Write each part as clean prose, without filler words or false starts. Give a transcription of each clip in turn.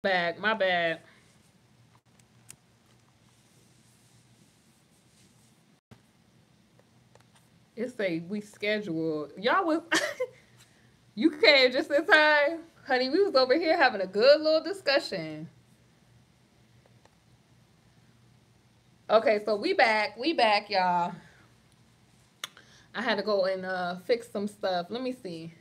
Bad, my bad. It's a we scheduled. Y'all was you came just in time, honey. We was over here having a good little discussion. Okay, so we back, y'all. I had to go and fix some stuff. Let me see.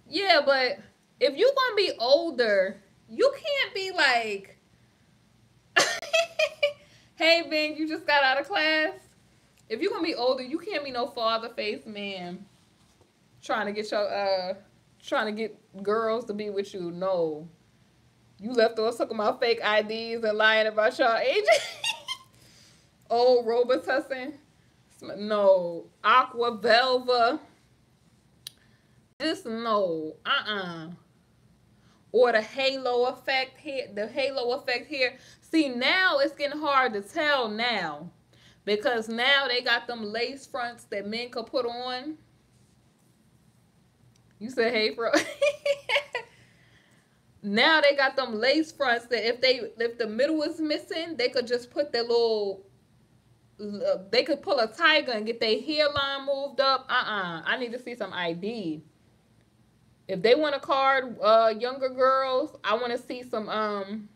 Yeah, but if you gonna be older, you can't be like, hey Ben, you just got out of class. If you gonna be older, you can't be no father face man trying to get your trying to get girls to be with you. No. You left us talking about fake IDs and lying about your age. Old Robitussin. No. Aqua Velva. Just no. Or the halo effect here. The halo effect here. See, now it's getting hard to tell now. Because now they got them lace fronts that men could put on. You said hey bro. Now they got them lace fronts that if the middle is missing, they could just put their little they could pull a tiger and get their hairline moved up. I need to see some ID. If they want to card younger girls, I want to see some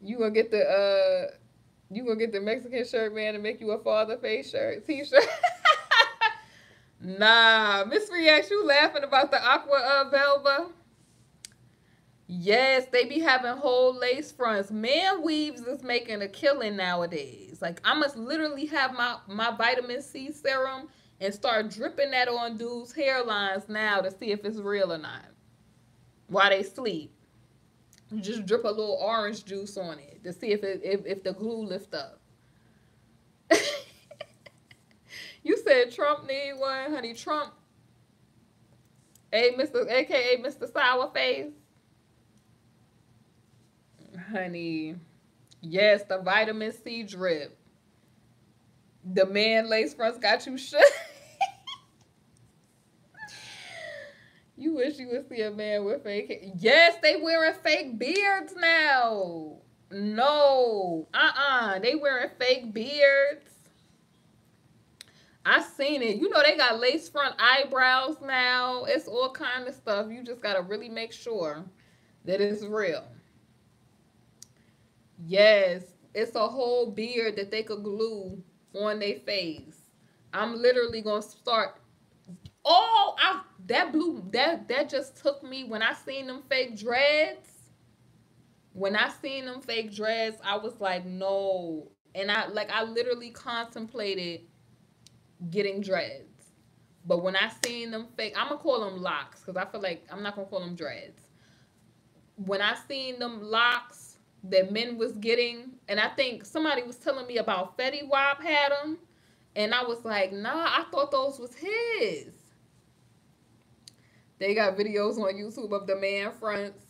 you gonna get the Mexican shirt man to make you a father face shirt t-shirt. Nah, Miss React, you laughing about the aqua velva? Yes, they be having whole lace fronts. Man weaves is making a killing nowadays. Like I must literally have my vitamin C serum and start dripping that on dudes' hairlines now to see if it's real or not. While they sleep, you just drip a little orange juice on it to see if the glue lift up. You said Trump need one, honey. Trump, AKA Mr. Sourface. Honey, yes, the vitamin C drip. The man lace fronts got you shut. You wish you would see a man with fake hair. Yes, they wearing fake beards now. No, they wearing fake beards. I seen it. You know they got lace front eyebrows now. It's all kind of stuff. You just gotta really make sure that it's real. Yes, it's a whole beard that they could glue on their face. I'm literally gonna start. Oh, that blue that just took me when I seen them fake dreads. When I seen them fake dreads, I was like, no. And I literally contemplated getting dreads. But when I seen them fake, I'm gonna call them locks because I feel like I'm not gonna call them dreads. When I seen them locks that men was getting, and I think somebody was telling me about Fetty Wap had them, and I was like, nah, I thought those was his. They got videos on YouTube of the man fronts.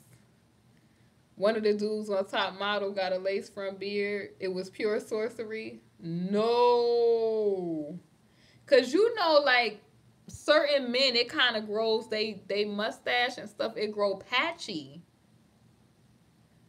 One of the dudes on Top Model got a lace front beard. It was pure sorcery. No. Cause you know, like certain men, it kind of grows they mustache and stuff. It grow patchy.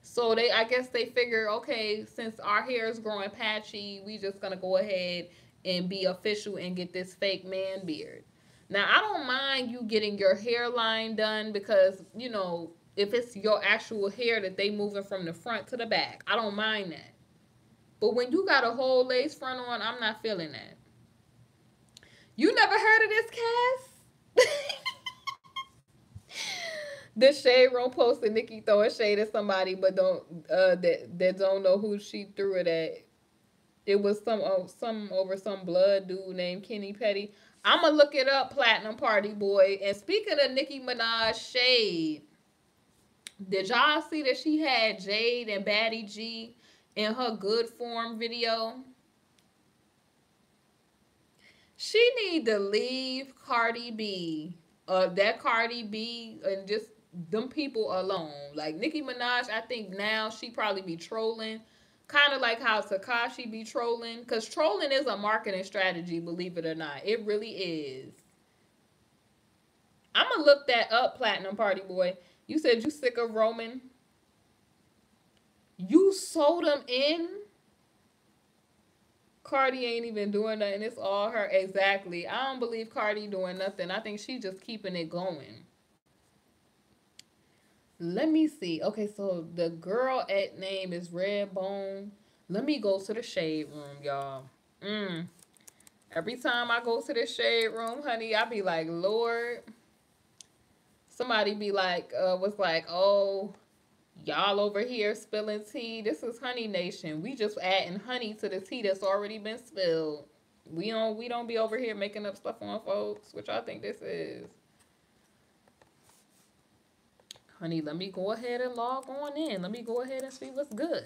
So I guess they figure, okay, since our hair is growing patchy, we just gonna go ahead and be official and get this fake man beard. Now I don't mind you getting your hairline done because if it's your actual hair that they moving from the front to the back, I don't mind that. But when you got a whole lace front on, I'm not feeling that. You never heard of this, Cass? The shade room posted Nikki throwing shade at somebody, but don't that don't know who she threw it at. It was some over some blood dude named Kenny Petty. I'ma look it up, Platinum Party Boy. And speaking of Nicki Minaj shade, did y'all see that she had Jade and Batty G in her good form video? She need to leave Cardi B, that Cardi B, and just them people alone. Like Nicki Minaj, I think now she probably be trolling, kind of like how Takashi be trolling, because trolling is a marketing strategy, believe it or not. It really is. I'm gonna look that up, Platinum Party Boy. You said you sick of Roman. You sold him in. Cardi ain't even doing nothing. It's all her. Exactly. I don't believe Cardi doing nothing. I think she just keeping it going. Let me see. Okay, so the girl at name is Redbone. Let me go to the shade room, y'all. Every time I go to the shade room, honey, I be like, Lord. Somebody be like, was like, oh, y'all over here spilling tea. This is Honey Nation. We just adding honey to the tea that's already been spilled. We don't be over here making up stuff on folks, which I think this is. Honey, let me go ahead and log on in. Let me go ahead and see what's good.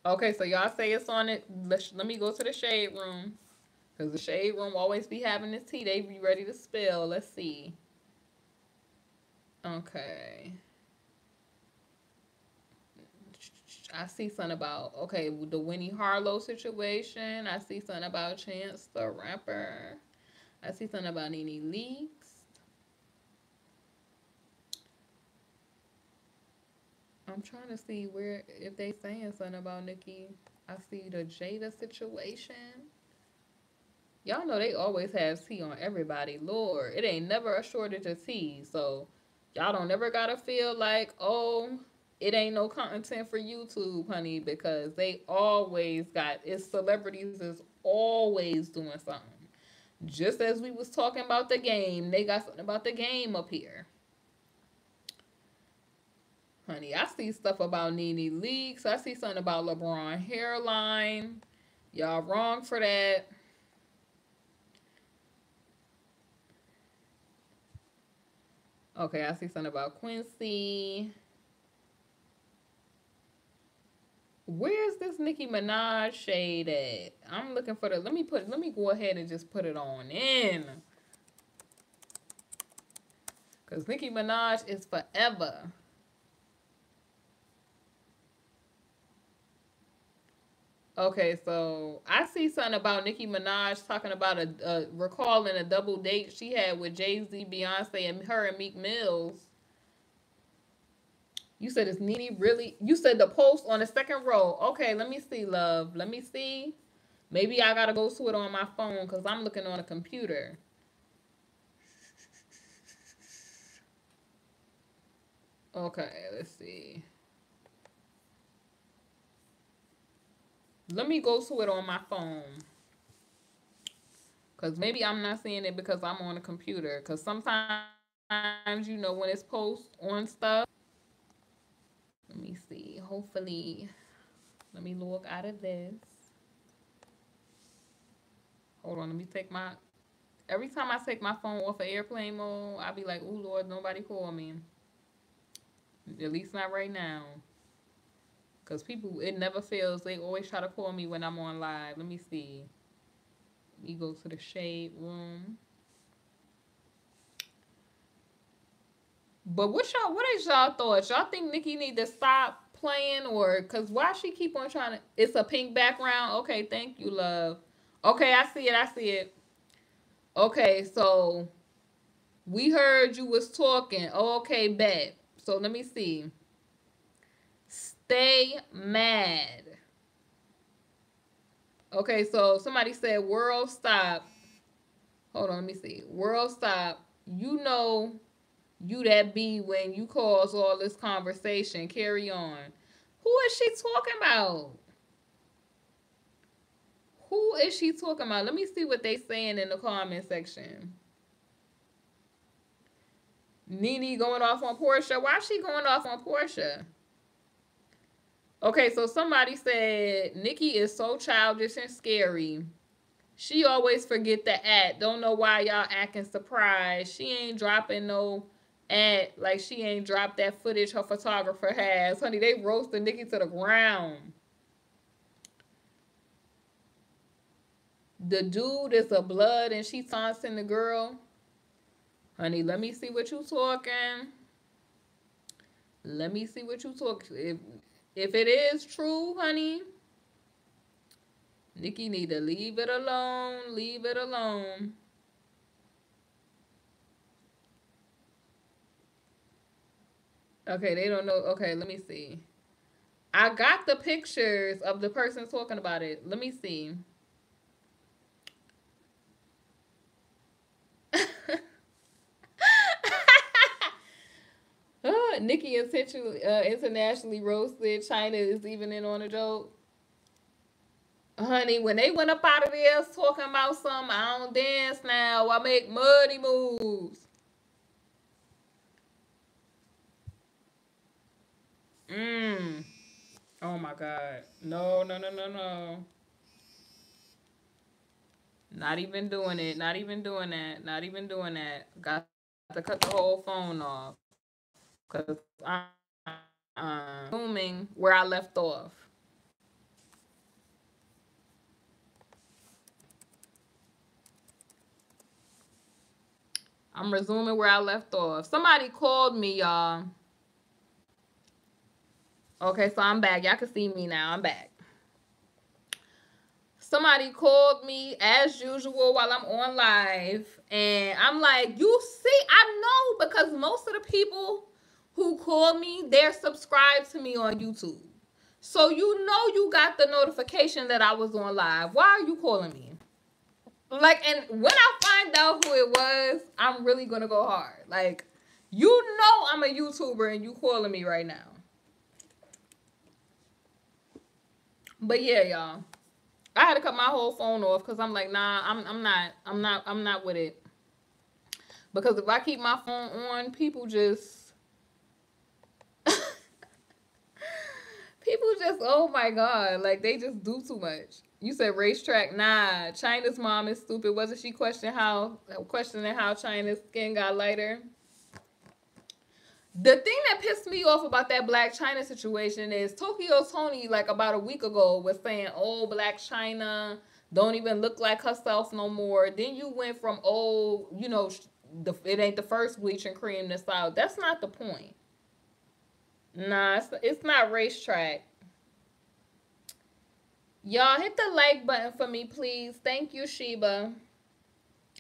Okay, so y'all say it's on it. Let me go to the shade room. Because the shade room always be having this tea. They be ready to spill. Let's see. Okay. I see something about, okay, the Winnie Harlow situation. I see something about Chance the Rapper. I see something about Nene Leakes. I'm trying to see where, if they saying something about Nicki. I see the Jada situation. Y'all know they always have tea on everybody. Lord, it ain't never a shortage of tea. So y'all don't never gotta feel like, oh, it ain't no content for YouTube, honey, because they always got, it's celebrities is always doing something. Just as we was talking about the game, they got something about the game up here. Honey, I see stuff about Nene Leakes. I see something about LeBron hairline. Y'all wrong for that. Okay, I see something about Quincy. Where's this Nicki Minaj shade at? I'm looking for the, let me go ahead and just put it on in. Because Nicki Minaj is forever. Okay, so I see something about Nicki Minaj talking about recalling a double date she had with Jay-Z, Beyonce, and her and Meek Mills. You said it's Nene really? You said the post on the second row. Okay, let me see, love. Let me see. Maybe I gotta go to it on my phone because I'm looking on a computer. Okay, let's see. Let me go to it on my phone. Because maybe I'm not seeing it because I'm on a computer. Because sometimes, you know, when it's post on stuff. Let me see. Hopefully, let me log out of this. Hold on, let me take my... Every time I take my phone off of airplane mode, I'll be like, oh, Lord, nobody call me. At least not right now. Because people, it never fails. They always try to call me when I'm on live. Let me see. Let me go to the shade room. But what is y'all thoughts? Y'all think Nicki need to stop playing, or because why she keep on trying to... It's a pink background. Okay, thank you, love. Okay, I see it. Okay, so we heard you was talking. Oh, okay, bet. So let me see. Stay mad. Okay, so somebody said world stop. Hold on, let me see. World stop. You know you that be when you cause all this conversation. Carry on. Who is she talking about? Who is she talking about? Let me see what they saying in the comment section. Nene going off on Portia. Why is she going off on Portia? Okay, so somebody said Nicki is so childish and scary. She always forget the act. Don't know why y'all acting surprised. She ain't dropping no act. Like she ain't dropped that footage her photographer has. Honey, they roasted Nicki to the ground. The dude is a blood and she taunting the girl. Honey, let me see what you talking. Let me see what you talking. If it is true, honey, Nicki need to leave it alone. Leave it alone. Okay, they don't know. Okay, let me see. I got the pictures of the person talking about it. Let me see. Nikki internationally roasted. China is even in on a joke. Honey, when they went up out of there talking about some, I don't dance now, I make muddy moves. Mm. Oh my God. No, no, no, no, no. Not even doing it. Not even doing that. Not even doing that. Got to cut the whole phone off. Because I'm resuming where I left off. I'm resuming where I left off. Somebody called me, y'all. Okay, so I'm back. Y'all can see me now. I'm back. Somebody called me as usual while I'm on live, and I'm like, you see, I know because most of the people who call me, they're subscribed to me on YouTube. So you know you got the notification that I was on live. Why are you calling me? Like, and when I find out who it was, I'm really gonna go hard. Like, you know I'm a YouTuber and you calling me right now. But yeah, y'all. I had to cut my whole phone off because I'm like, nah, I'm not with it. Because if I keep my phone on, people just, people just, oh my God, like they just do too much. You said racetrack, nah. China's mom is stupid. Wasn't she questioning how China's skin got lighter? The thing that pissed me off about that Black China situation is Tokyo Tony, like about a week ago, was saying, oh, Black China don't even look like herself no more. Then you went from, oh, it ain't the first bleaching cream that's out. That's not the point. Nah, it's not racetrack. Y'all hit the like button for me, please. Thank you, Sheba.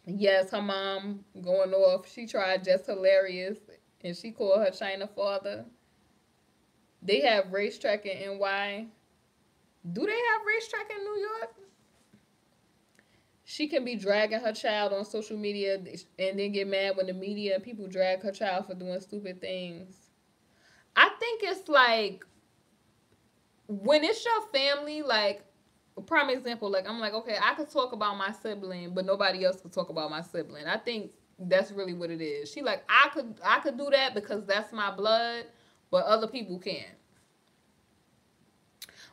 Yes, her mom going off. She tried just hilarious, and she called her China father. They have racetrack in NY. Do they have racetrack in New York? She can be dragging her child on social media and then get mad when the media and people drag her child for doing stupid things. I think it's like when it's your family, like a prime example, like I'm like, okay, I could talk about my sibling, but nobody else could talk about my sibling. I think that's really what it is. She like, I could do that because that's my blood, but other people can't.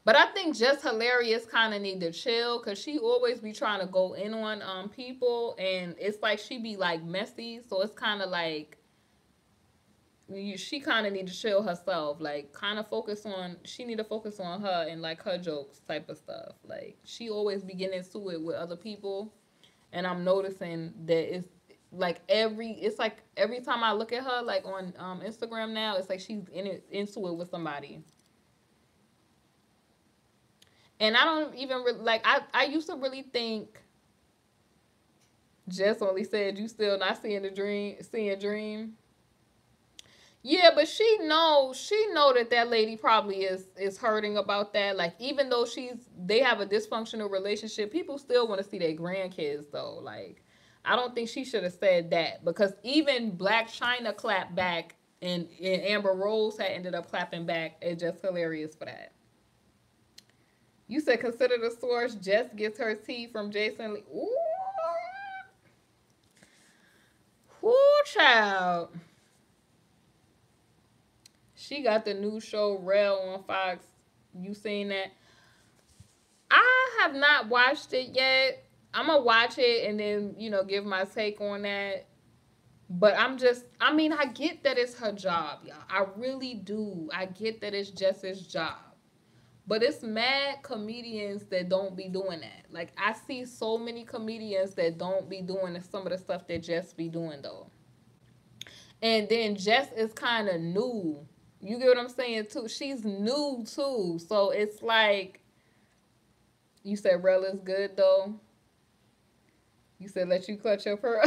But I think Just Hilarious kind of need to chill because she always be trying to go in on people, and it's like she be like messy, so it's kind of like she kind of need to chill herself, like kind of focus on, she need to focus on her and like her jokes type of stuff. Like she always be getting into it with other people, and I'm noticing that it's like every time I look at her like on Instagram now, it's like she's into it with somebody. And I don't even like I used to really think Jess only said you still not seeing dream. Yeah, but she know that lady probably is hurting about that. Like even though they have a dysfunctional relationship, people still want to see their grandkids though. Like I don't think she should have said that because even Black China clapped back, and Amber Rose had ended up clapping back. It's just hilarious for that. You said consider the source. Jess gets her tea from Jason Lee. Ooh, ooh, child. She got the new show Rel on Fox. You seen that? I have not watched it yet. I'm gonna watch it and then give my take on that. But I mean, I get that it's her job, y'all. I really do. I get that it's just his job. But it's mad comedians that don't be doing that. Like I see so many comedians that don't be doing some of the stuff that Jess be doing though. And then Jess is kind of new. You get what I'm saying too? She's new too. So it's like you said Rel is good though. You said let you clutch your pearl.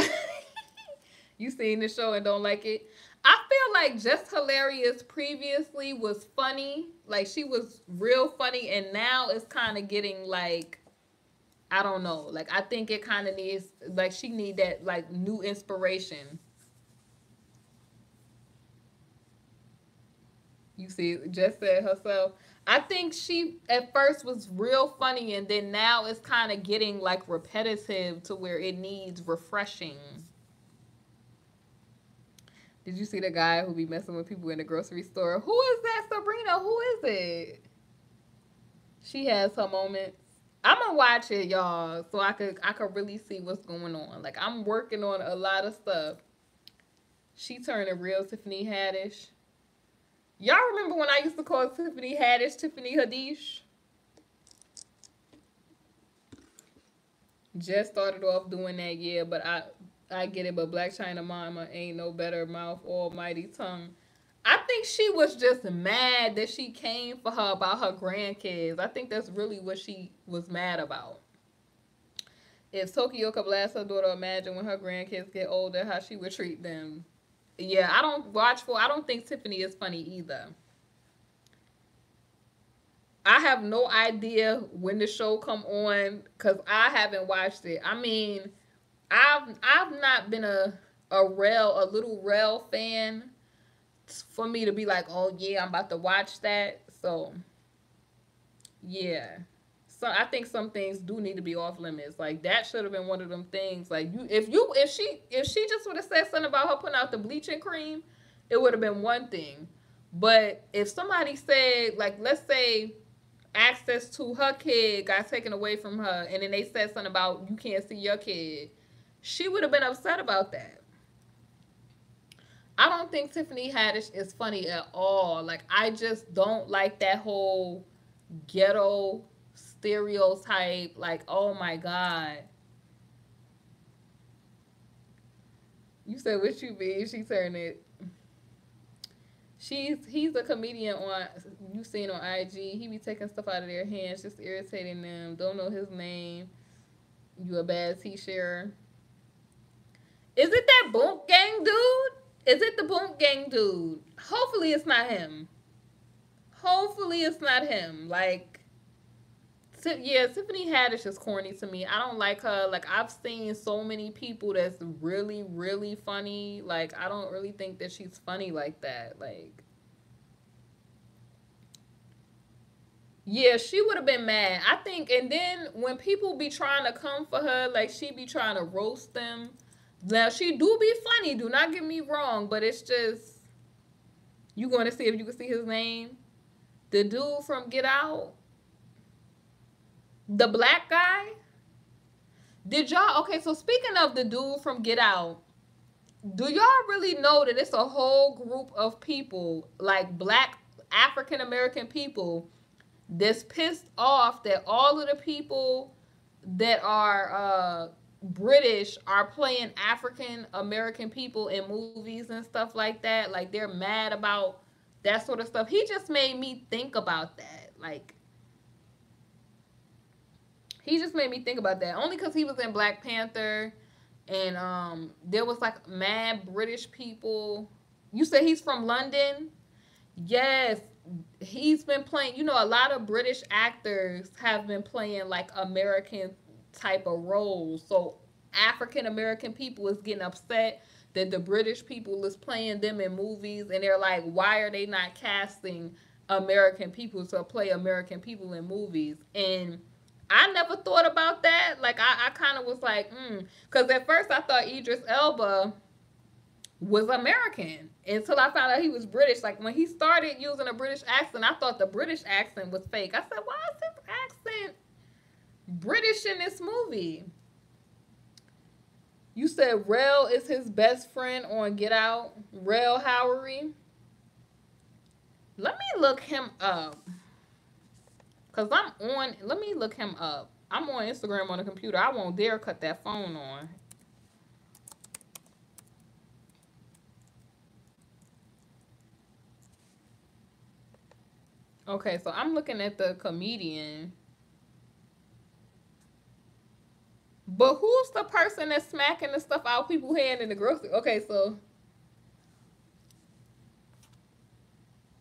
You seen the show and don't like it. I feel like Just Hilarious previously was funny. Like she was real funny, and now it's kind of getting like, I don't know. Like I think it kind of needs, like she need that like new inspiration. You see, just said herself. I think she at first was real funny, and then now it's kind of getting like repetitive to where it needs refreshing. Did you see the guy who be messing with people in the grocery store? Who is that, Sabrina? Who is it? She has her moments. I'm gonna watch it, y'all, so I could really see what's going on. Like I'm working on a lot of stuff. She turned a real Tiffany Haddish. Y'all remember when I used to call Tiffany Haddish Tiffany Haddish? Just started off doing that, yeah, but I get it, but Black China Mama ain't no better mouth, almighty tongue. I think she was just mad that she came for her about her grandkids. I think that's really what she was mad about. If Tokyo could blast her daughter, imagine when her grandkids get older, how she would treat them. Yeah, I don't think Tiffany is funny either. I have no idea when the show come on because I haven't watched it. I mean, I've not been a little Rel fan for me to be like, oh yeah, I'm about to watch that. So yeah. So I think some things do need to be off limits. Like that should have been one of them things. Like if she just would have said something about her putting out the bleaching cream, it would have been one thing. But if somebody said, like, let's say access to her kid got taken away from her, and then they said something about you can't see your kid, she would have been upset about that. I don't think Tiffany Haddish is funny at all. Like I just don't like that whole ghetto stereotype. Like, oh my god. You said what you mean? She turned it. He's a comedian on, you seen on IG. He be taking stuff out of their hands, just irritating them. Don't know his name. You a bad t-shirt. Is it that Boom Gang dude? Is it the Boom Gang dude? Hopefully it's not him. Hopefully it's not him. Like, yeah, Tiffany Haddish is corny to me. I don't like her. Like, I've seen so many people that's really, really funny. Like, I don't really think that she's funny like that. Like, yeah, she would have been mad. I think, and then when people be trying to come for her, like, she be trying to roast them. Now, she do be funny. Do not get me wrong. But it's just, you going to see if you can see his name? The dude from Get Out? The black guy? Did y'all, okay, so speaking of the dude from Get Out, do y'all really know that it's a whole group of people, like black African American people, that's pissed off that all of the people that are British are playing African American people in movies and stuff like that? Like they're mad about that sort of stuff. He just made me think about that. Like, he just made me think about that. Only because he was in Black Panther, and there was like mad British people. You said he's from London? Yes. He's been playing, you know, a lot of British actors have been playing like American type of roles. So African American people is getting upset that the British people is playing them in movies, and they're like, why are they not casting American people to play American people in movies? And I never thought about that. Like, I kind of was like, because at first I thought Idris Elba was American until I found out he was British. Like, when he started using a British accent, I thought the British accent was fake. I said, why is his accent British in this movie? You said Rel is his best friend on Get Out. Rel Howery. Let me look him up. Because let me look him up. I'm on Instagram on the computer. I won't dare cut that phone on. Okay, so I'm looking at the comedian. But who's the person that's smacking the stuff out people's hand in the grocery? Okay, so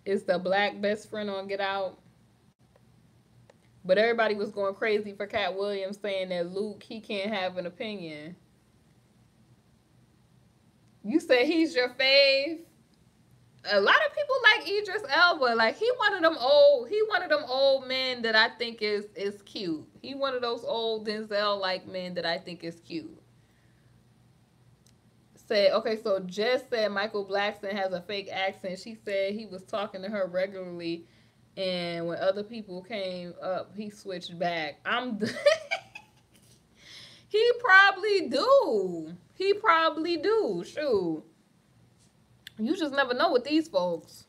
It's the black best friend on Get Out. But everybody was going crazy for Cat Williams saying that Luke, he can't have an opinion. You said he's your fave. A lot of people like Idris Elba. Like he one of them old men that I think is cute. He one of those old Denzel like men that I think is cute. Said, okay, so Jess said Michael Blackson has a fake accent. She said he was talking to her regularly, and when other people came up, he switched back. He probably do. He probably do. Shoot. You just never know with these folks.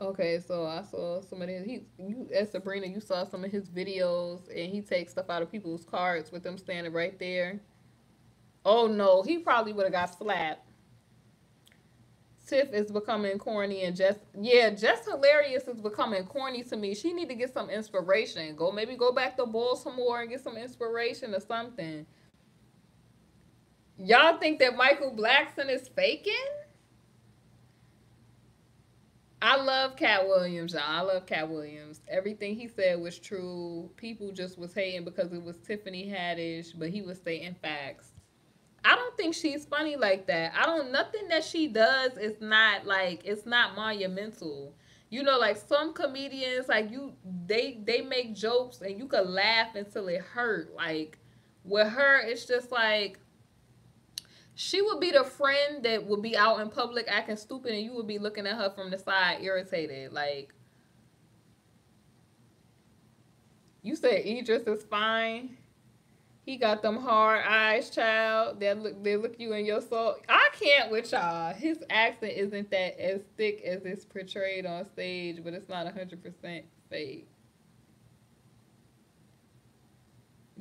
Okay, so I saw some of his, as Sabrina, you saw some of his videos, and he takes stuff out of people's cards with them standing right there. Oh no, he probably would have got slapped. Tiff is becoming corny, and Jess Hilarious is becoming corny to me. She need to get some inspiration. Maybe go back to Baltimore and get some inspiration or something. Y'all think that Michael Blackson is faking? I love Cat Williams, y'all. I love Cat Williams. Everything he said was true. People just was hating because it was Tiffany Haddish, but he was stating facts. I don't think she's funny like that. Nothing that she does is not like, it's not monumental. You know, like some comedians, like they make jokes and you could laugh until it hurt. Like with her, it's just like, she would be the friend that would be out in public acting stupid and you would be looking at her from the side irritated. Like, you said Idris is fine. He got them hard eyes, child. They look you in your soul. I can't with y'all. His accent isn't that as thick as it's portrayed on stage, but it's not 100% fake.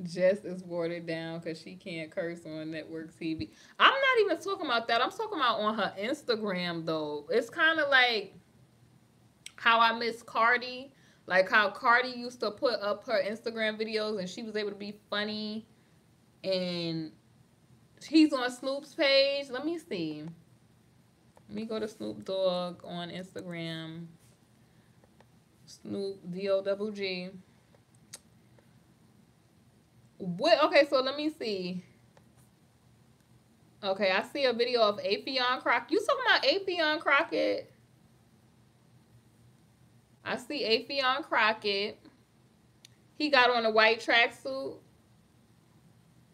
Jess is watered down because she can't curse on network TV. I'm not even talking about that. I'm talking about on her Instagram, though. It's kind of like how I miss Cardi. Like how Cardi used to put up her Instagram videos and she was able to be funny. And he's on Snoop's page. Let me see. Let me go to Snoop Dogg on Instagram. Snoop D-O-G-G. What? Okay, so let me see. Okay, I see a video of Afion Crockett. You talking about Afion Crockett? I see Afion Crockett. He got on a white tracksuit.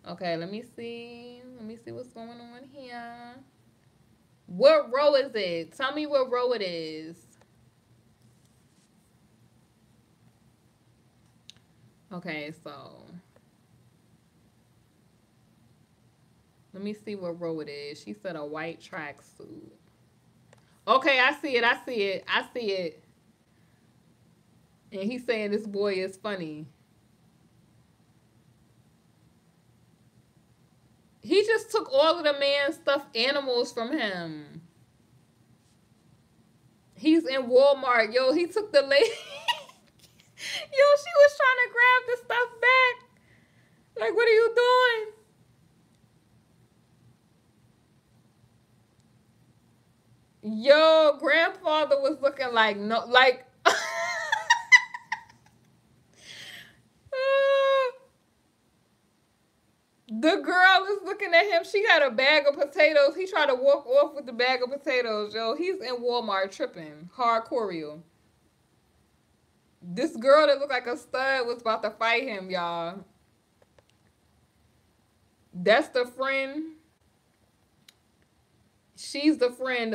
Okay, let me see. Let me see what's going on here. What row is it? Tell me what row it is. Okay, so let me see what row it is. She said a white tracksuit. Okay, I see it. I see it. I see it. And he's saying this boy is funny. He just took all of the man's stuffed animals from him. He's in Walmart. Yo, he took the lady. Yo, she was trying to grab the stuff back. Like, what are you doing? Yo, grandfather was looking like, no, like, the girl is looking at him. She got a bag of potatoes. He tried to walk off with the bag of potatoes, yo. He's in Walmart tripping. Hardcore. This girl that looked like a stud was about to fight him, y'all. That's the friend. She's the friend,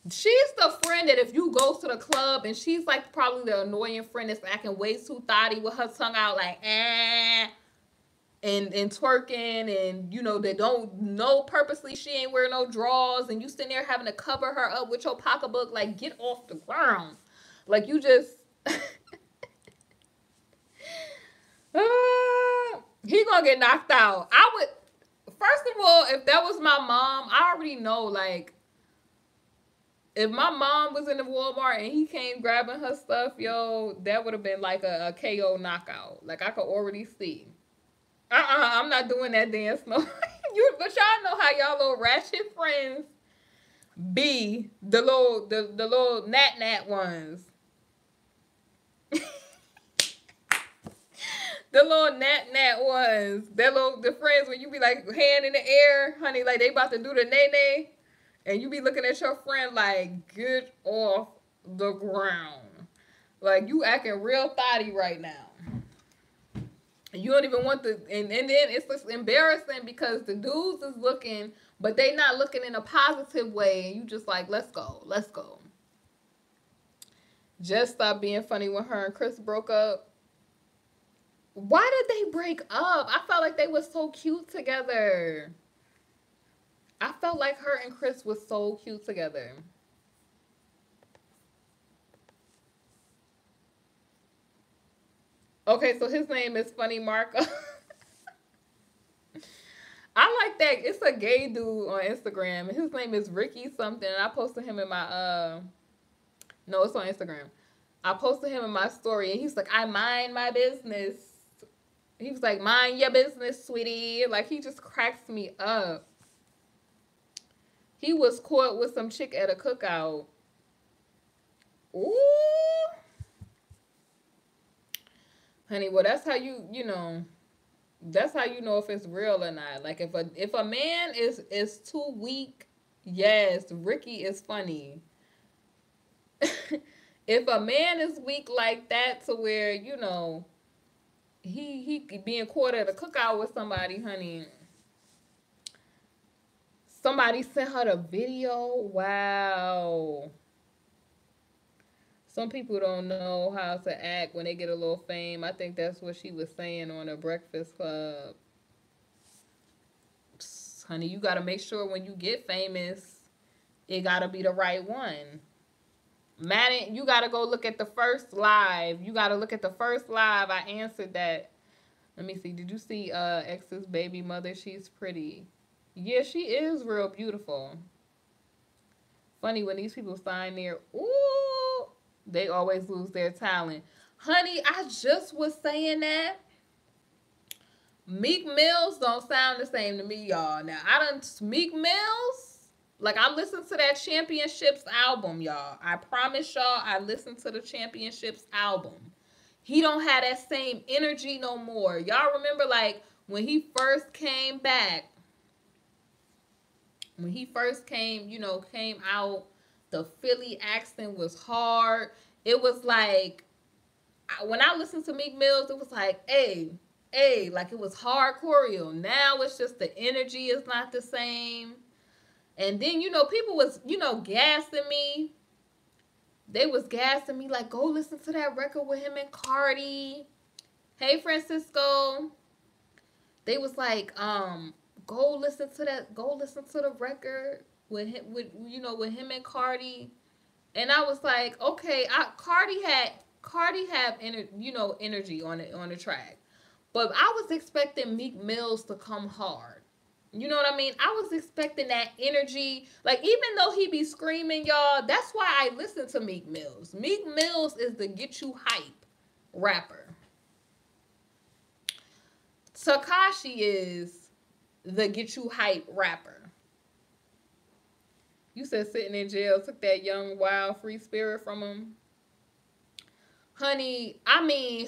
she's the friend that if you go to the club and she's like probably the annoying friend that's acting way too thotty with her tongue out like, and twerking, and you know, they don't know purposely she ain't wearing no drawers, and you sitting there having to cover her up with your pocketbook, like, get off the ground. Like, you just he gonna get knocked out. I would, first of all, if that was my mom, I already know, like, if my mom was in the Walmart and he came grabbing her stuff, yo, that would have been like a KO knockout. Like, I could already see. I'm not doing that dance no. But y'all know how y'all little ratchet friends be, the little nat ones. The little nat ones. The friends when you be like hand in the air, honey, like they about to do the nay, and you be looking at your friend like, get off the ground. Like you acting real thotty right now. You don't even want and then it's just embarrassing because the dudes is looking, but they not looking in a positive way, and you just like, let's go. Just stop being funny when her and Chris broke up. Why did they break up? I felt like they were so cute together. I felt like her and Chris was so cute together. Okay, so his name is Funny Marco. I like that. It's a gay dude on Instagram. His name is Ricky something. I posted him in my no, it's on Instagram. I posted him in my story, and he's like, I mind my business. He was like, mind your business, sweetie. Like, he just cracks me up. He was caught with some chick at a cookout. Ooh. Honey, well, that's how that's how you know if it's real or not. Like, if a man is too weak, yes, Ricky is funny. If a man is weak like that to where, he being caught at a cookout with somebody, honey. Somebody sent her the video. Wow. Some people don't know how to act when they get a little fame. I think that's what she was saying on the Breakfast Club. Psst, honey, you got to make sure when you get famous, it got to be the right one. Madden, you got to go look at the first live. I answered that. Let me see. Did you see X's baby mother? She's pretty. Yeah, she is real beautiful. Funny when these people sign there. Ooh. They always lose their talent. Honey, I just was saying that. Meek Mills don't sound the same to me, y'all. Now, Meek Mills, like, I listened to that Championships album, y'all. I promise y'all, I listened to the Championships album. He don't have that same energy no more. Y'all remember, like, when he first came back, came out, the Philly accent was hard. It was like, when I listened to Meek Mills, it was like, hey, like it was hard choreo. Now it's just the energy is not the same. And then, people was, gassing me. They was gassing me like, go listen to that record with him and Cardi. Hey, Francisco. They was like, go listen to the record with him and Cardi. And I was like, okay, Cardi have energy on the track. But I was expecting Meek Mills to come hard. You know what I mean? I was expecting that energy. Like, even though he be screaming, y'all, that's why I listen to Meek Mills. Meek Mills is the get you hype rapper. Tekashi is the get you hype rapper. You said sitting in jail took that young, wild, free spirit from him. Honey, I mean,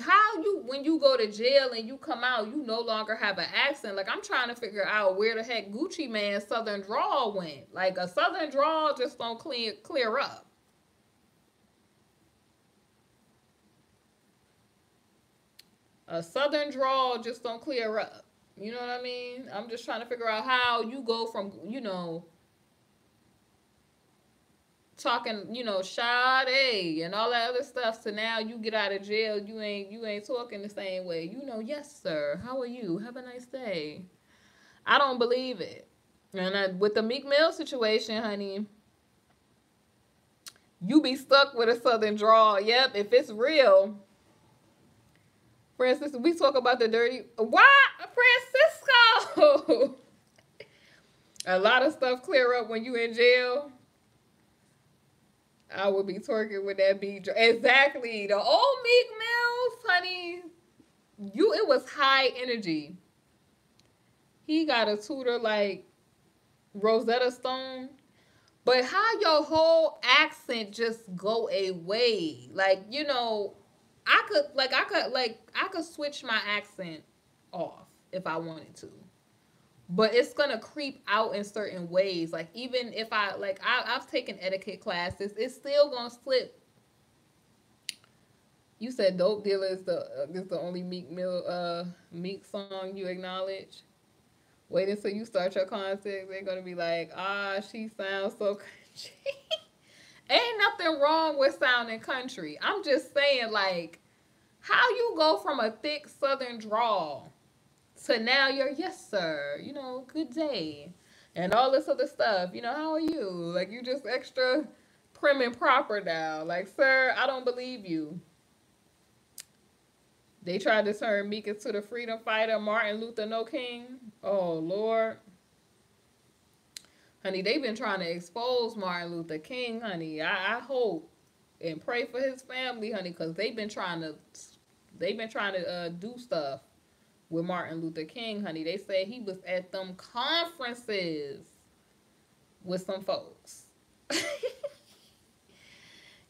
when you go to jail and you come out, you no longer have an accent. Like, I'm trying to figure out where the heck Gucci Mane's Southern drawl went. Like, a Southern drawl just don't clear up. A Southern drawl just don't clear up. You know what I mean? I'm just trying to figure out how you go from, talking, Sade and all that other stuff, so now you get out of jail, you ain't talking the same way. Yes, sir. How are you? Have a nice day. I don't believe it. And with the Meek Mill situation, honey, you be stuck with a Southern drawl. Yep, if it's real. Francisco, we talk about the dirty. What? Francisco! A lot of stuff clear up when you in jail. I would be twerking with that beat. Exactly. The old Meek Mills, honey. It was high energy. He got a tutor like Rosetta Stone. But how your whole accent just go away? Like, you know, I could switch my accent off if I wanted to. But it's gonna creep out in certain ways. Like even if I've taken etiquette classes, it's still gonna slip. You said "Dope Dealer" is the only Meek song you acknowledge. Wait until you start your concert. They're gonna be like, she sounds so country. Ain't nothing wrong with sounding country. I'm just saying, like, how you go from a thick Southern drawl to now you're yes sir, you know, good day, and all this other stuff. You know, how are you? Like you just extra prim and proper now. Like, sir, I don't believe you. They tried to turn Meek into the freedom fighter, Martin Luther No King. Oh Lord. Honey, they've been trying to expose Martin Luther King, honey. I hope and pray for his family, honey, because they've been trying to do stuff with Martin Luther King, honey. They said he was at them conferences with some folks.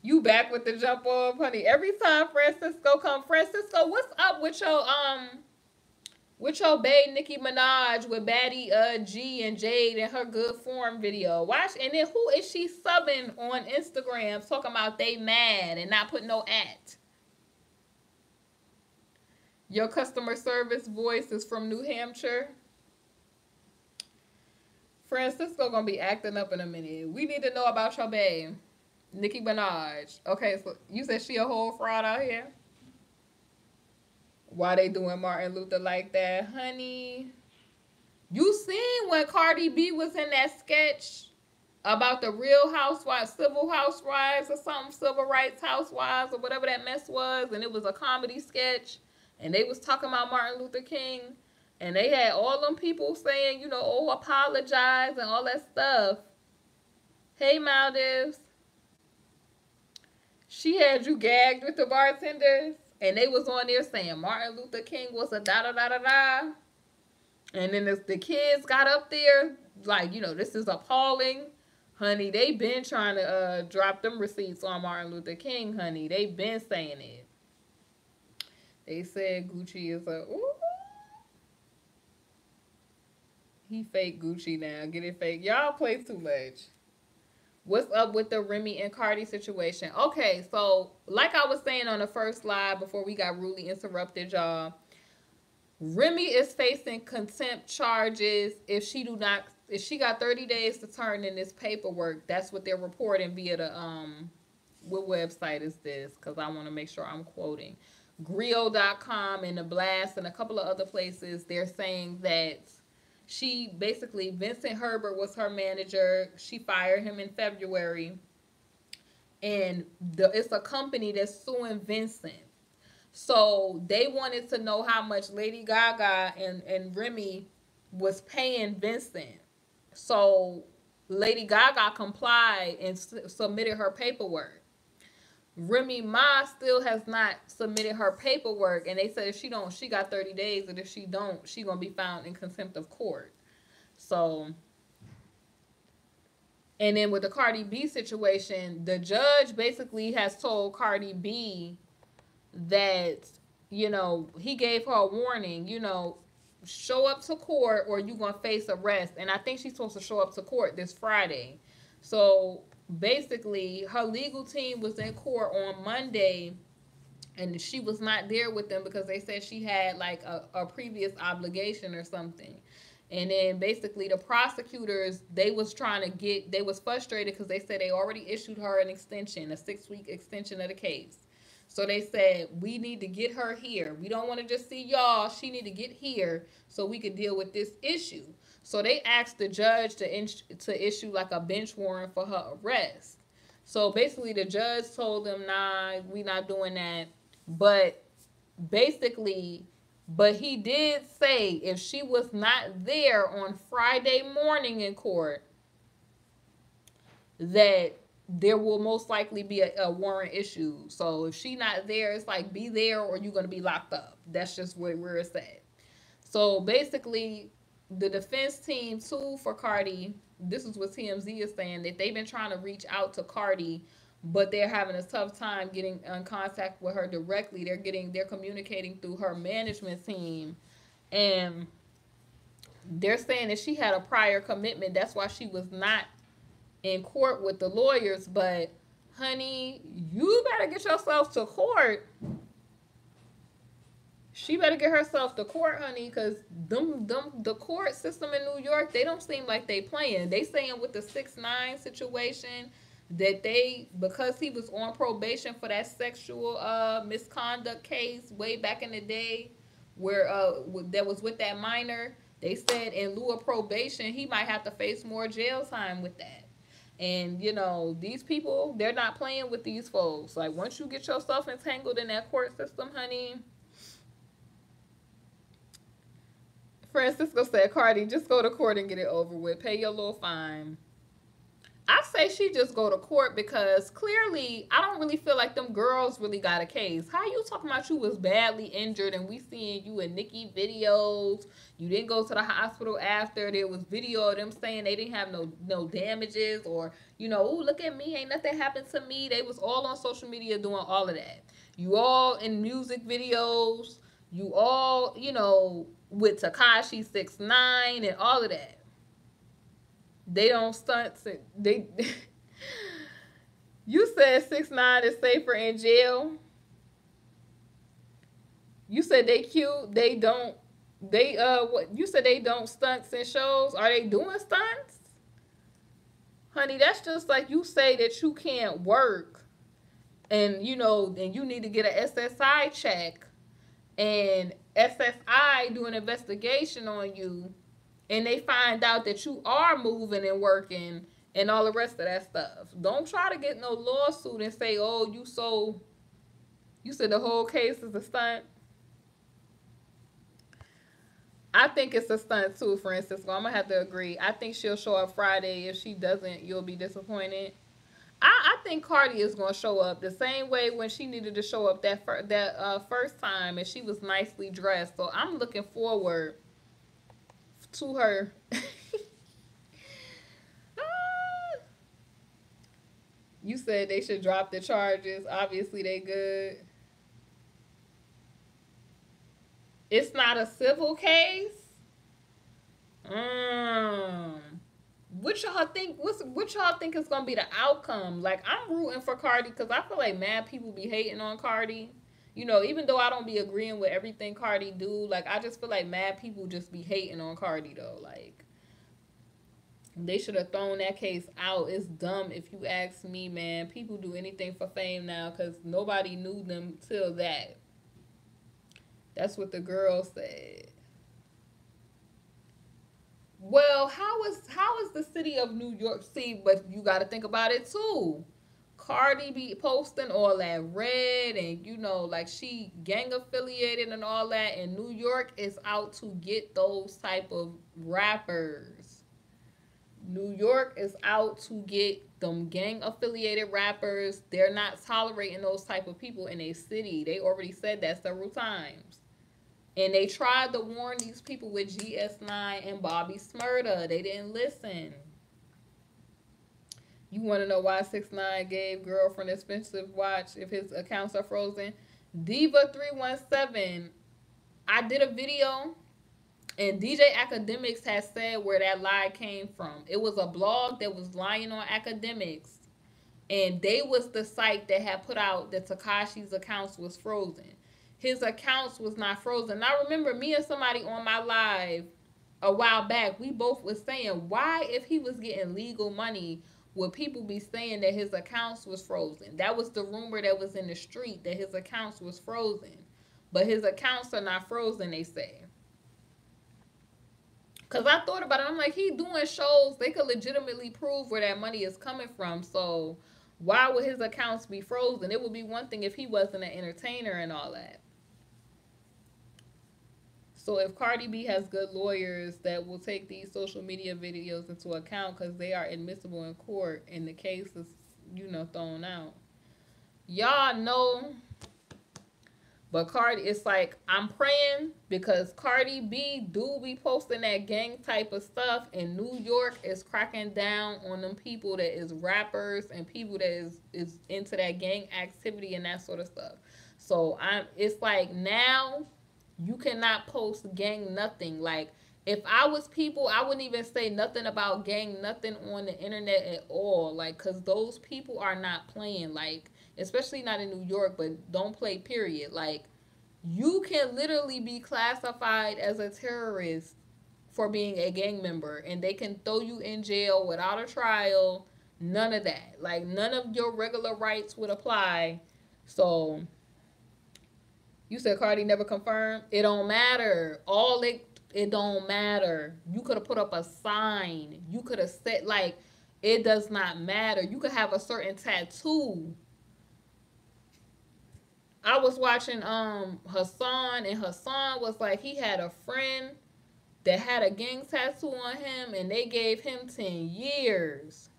You back with the jump off, honey. Every time Francisco come, Francisco, what's up with your bae Nicki Minaj with Baddie G and Jade and her good form video? Watch, and then who is she subbing on Instagram talking about they mad and not put no at? Your customer service voice is from New Hampshire. Francisco gonna be acting up in a minute. We need to know about your bae, Nicki Minaj. Okay, so you said she a whole fraud out here? Why they doing Martin Luther like that, honey? You seen when Cardi B was in that sketch about the Real Housewives, Civil Housewives or something, Civil Rights Housewives or whatever that mess was, and it was a comedy sketch, and they was talking about Martin Luther King, and they had all them people saying, you know, oh, apologize and all that stuff. Hey, Maldives. She had you gagged with the bartenders, and they was on there saying Martin Luther King was a da-da-da-da-da. And then the kids got up there, like, you know, this is appalling. Honey, they been trying to drop them receipts on Martin Luther King, honey. They been saying it. They said Gucci is a, ooh. He fake Gucci now. Get it fake. Y'all play too much. What's up with the Remy and Cardi situation? Okay, so like I was saying on the first live before we got rudely interrupted, y'all, Remy is facing contempt charges if she got 30 days to turn in this paperwork. That's what they're reporting via the what website is this? Because I want to make sure I'm quoting. Grio.com and The Blast and a couple of other places. They're saying that Vincent Herbert was her manager. She fired him in February. And it's a company that's suing Vincent. So they wanted to know how much Lady Gaga and Remy was paying Vincent. So Lady Gaga complied and submitted her paperwork. Remy Ma still has not submitted her paperwork, and they said if she don't, she got 30 days, and if she don't, she gonna be found in contempt of court. So, and then with the Cardi B situation, the judge basically has told Cardi B that, you know, he gave her a warning, you know, show up to court or you gonna face arrest. And I think she's supposed to show up to court this Friday. So basically her legal team was in court on Monday and she was not there with them because they said she had like a previous obligation or something. And then basically the prosecutors, they was frustrated because they said they already issued her an extension, a 6-week extension of the case. So they said, we need to get her here. We don't want to just see y'all. She need to get here so we could deal with this issue. So they asked the judge to issue like a bench warrant for her arrest. So basically the judge told them, nah, we not doing that. But he did say if she was not there on Friday morning in court, that there will most likely be a warrant issued. So if she not there, it's like be there or you're going to be locked up. That's just where it's at. So basically, the defense team too for Cardi, this is what TMZ is saying, that they've been trying to reach out to Cardi, but they're having a tough time getting in contact with her directly. They're communicating through her management team, and they're saying that she had a prior commitment. That's why she was not in court with the lawyers. But honey, you better get yourself to court. She better get herself to court, honey, because the court system in New York, they don't seem like they playing. They saying with the 6ix9ine situation that because he was on probation for that sexual misconduct case way back in the day, where that was with that minor, they said in lieu of probation he might have to face more jail time with that. And these people, they're not playing with these folks. Like, once you get yourself entangled in that court system, honey. Francisco said, Cardi, just go to court and get it over with. Pay your little fine. I say she just go to court because clearly I don't really feel like them girls really got a case. How you talking about you was badly injured and we seeing you in Nicki videos? You didn't go to the hospital after. There was video of them saying they didn't have no damages, or oh, look at me, ain't nothing happened to me. They was all on social media doing all of that. You all in music videos. You all with Tekashi 6ix9ine and all of that. They don't stunt. They. You said 6ix9ine is safer in jail. You said they cute. They don't. They what? You said they don't stunts in shows. Are they doing stunts? Honey, that's just like you say that you can't work, and and you need to get an SSI check, and SSI do an investigation on you, and they find out that you are moving and working and all the rest of that stuff. Don't try to get no lawsuit and say, oh, you said the whole case is a stunt. I think it's a stunt too, Francisco. I'm going to have to agree. I think she'll show up Friday. If she doesn't, you'll be disappointed. I think Cardi is going to show up the same way when she needed to show up that first time, and she was nicely dressed. So I'm looking forward to her. You said they should drop the charges. Obviously, they good. It's not a civil case. What y'all think? What y'all think is gonna be the outcome? Like, I'm rooting for Cardi because I feel like mad people be hating on Cardi. Even though I don't be agreeing with everything Cardi do, like, I just feel like mad people just be hating on Cardi though. Like, they should have thrown that case out. It's dumb if you ask me, man. People do anything for fame now because nobody knew them till that. That's what the girl said. Well, how is the city of New York? See, but you got to think about it too. Cardi be posting all that red, and like she gang affiliated and all that, and New York is out to get those type of rappers. New York is out to get them gang affiliated rappers. They're not tolerating those type of people in a city. They already said that several times. And they tried to warn these people with GS9 and Bobby Smurda. They didn't listen. You want to know why 6ix9ine gave girlfriend expensive watch if his accounts are frozen? Diva317. I did a video, and DJ Academics has said where that lie came from. It was a blog that was lying on Academics, and they was the site that had put out that Tekashi's accounts was frozen. His accounts was not frozen. I remember me and somebody on my live a while back, we both was saying, why, if he was getting legal money, would people be saying that his accounts was frozen? That was the rumor that was in the street, that his accounts was frozen. But his accounts are not frozen, they say. Because I thought about it. I'm like, he doing shows. They could legitimately prove where that money is coming from. So why would his accounts be frozen? It would be one thing if he wasn't an entertainer and all that. So if Cardi B has good lawyers that will take these social media videos into account because they are admissible in court and the case is, thrown out. Y'all know But Cardi, it's like I'm praying because Cardi B do be posting that gang type of stuff, and New York is cracking down on them people that is rappers and people that is into that gang activity and that sort of stuff. So it's like now you cannot post gang nothing. Like if I was people, I wouldn't even say nothing about gang nothing on the internet at all. Like, cause those people are not playing. Like, especially not in New York, but don't play period. Like, you can literally be classified as a terrorist for being a gang member, and they can throw you in jail without a trial. None of that. Like, none of your regular rights would apply. So you said Cardi never confirmed. It don't matter. It don't matter. You could have put up a sign. You could have said like it does not matter. You could have a certain tattoo. I was watching Hassan, and Hassan was like he had a friend that had a gang tattoo on him, and they gave him 10 years.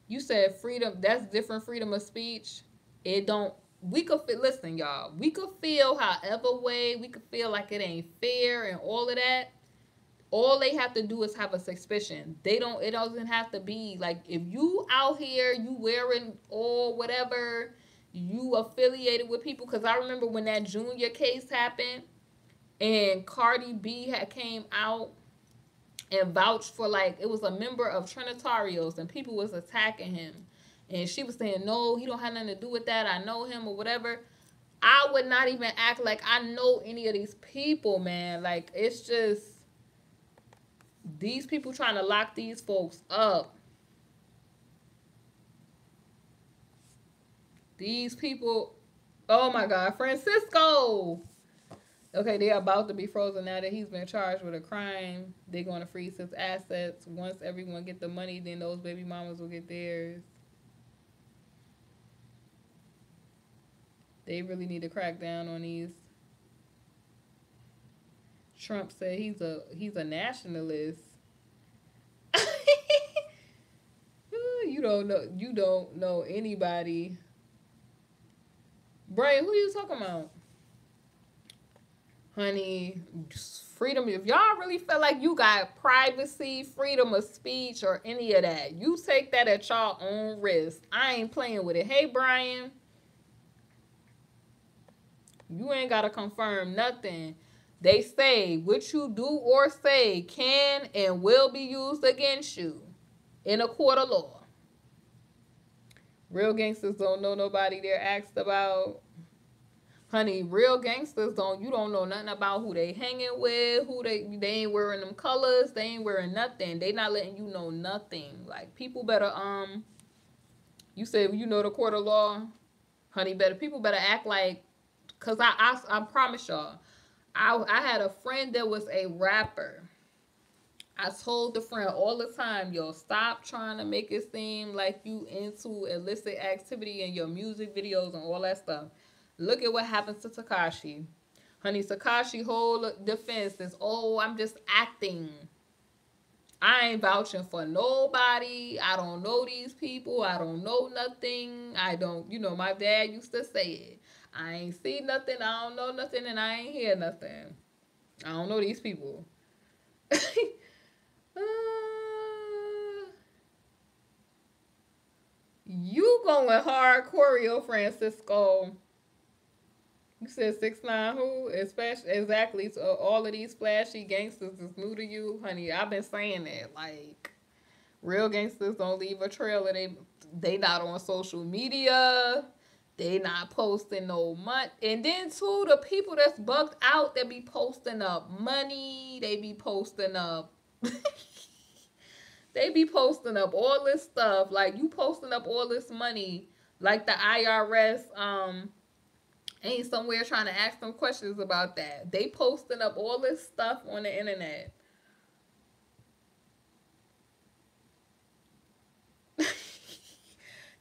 You said freedom, that's different freedom of speech. It don't we could feel, listen y'all, we could feel however way, we could feel like it ain't fair and all of that. All they have to do is have a suspicion. It doesn't have to be like if you out here, you wearing or whatever, you affiliated with people. Because I remember when that Junior case happened and Cardi B had came out and vouched for, like, it was a member of Trinitarios and people was attacking him. And she was saying, no, he don't have nothing to do with that. I know him or whatever. I would not even act like I know any of these people, man. Like, it's just these people trying to lock these folks up. These people, oh my God, Francisco. Okay, they are about to be frozen now that he's been charged with a crime. They're going to freeze his assets. Once everyone get the money, then those baby mamas will get theirs. They really need to crack down on these. Trump said he's a nationalist. You don't know anybody. Brian, who you talking about? Honey, freedom. If y'all really feel like you got privacy, freedom of speech, or any of that, you take that at y'all own risk. I ain't playing with it. Hey, Brian. You ain't got to confirm nothing. They say what you do or say can and will be used against you in a court of law. Real gangsters don't know nobody they're asked about. Honey, real gangsters you don't know nothing about who they hanging with, they ain't wearing them colors, they ain't wearing nothing. They not letting you know nothing. Like, people better, you said you know the court of law? Honey, people better act like, because I promise y'all, I had a friend that was a rapper. I told the friend all the time, yo, stop trying to make it seem like you into illicit activity in your music videos and all that stuff. Look at what happens to Tekashi. Honey, Tekashi whole defense is, oh, I'm just acting. I ain't vouching for nobody. I don't know these people. I don't know nothing. I don't, my dad used to say it. I ain't see nothing. I don't know nothing, and I ain't hear nothing. I don't know these people. You going hardcore, Francisco. You said 6ix9ine who? Exactly. So all of these flashy gangsters is new to you. Honey, I've been saying that. Like, real gangsters don't leave a trail. They not on social media. They not posting no money. And then, too, the people that's bugged out, they be posting up money. They be posting up... They be posting up all this stuff. Like, you posting up all this money. Like, the IRS ain't somewhere trying to ask them questions about that. They posting up all this stuff on the internet.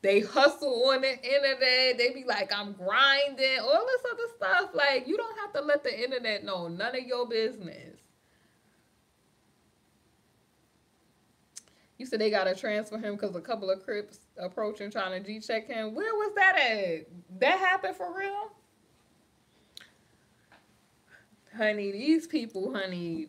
They hustle on the internet. They be like, I'm grinding. All this other stuff. Like, you don't have to let the internet know. None of your business. You said they got to transfer him because a couple of Crips approaching trying to G-check him. Where was that at? That happened for real? Honey, these people, honey.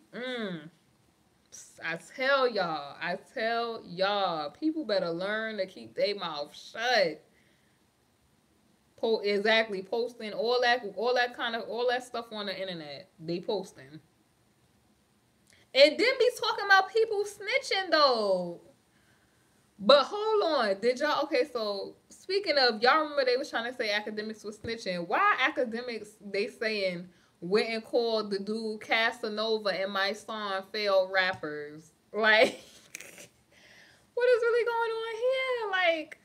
I tell y'all, people better learn to keep their mouth shut. Exactly, posting all that stuff on the internet. They posting. And then be talking about people snitching though. But hold on, did y'all? Okay, so speaking of, y'all remember they was trying to say academics was snitching. Why academics? They saying went and called the dude Casanova and my song failed rappers. Like, what is really going on here? Like,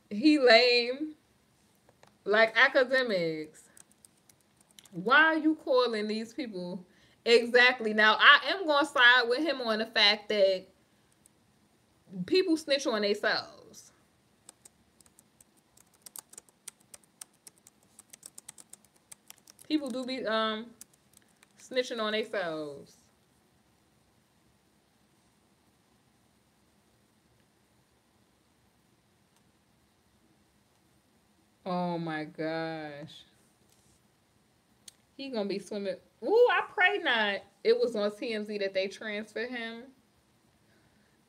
he lame. Like academics. Why are you calling these people? Exactly. Now, I am going to side with him on the fact that people snitch on themselves. People do be snitching on themselves. Oh my gosh. He gonna be swimming. Ooh, I pray not. It was on TMZ that they transferred him.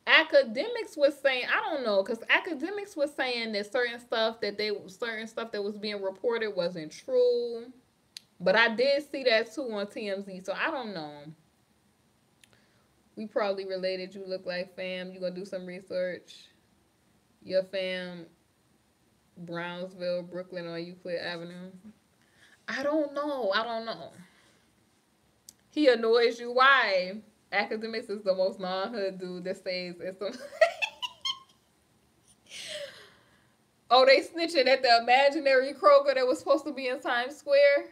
Academics was saying, I don't know, because academics was saying that certain stuff that was being reported wasn't true. But I did see that too on TMZ, so I don't know. We probably related. You look like fam. You gonna do some research. Your fam, Brownsville, Brooklyn, on Euclid Avenue. I don't know. I don't know. He annoys you. Why? Academics is the most non-hood dude that stays in some. Oh, they snitching at the imaginary Kroger that was supposed to be in Times Square.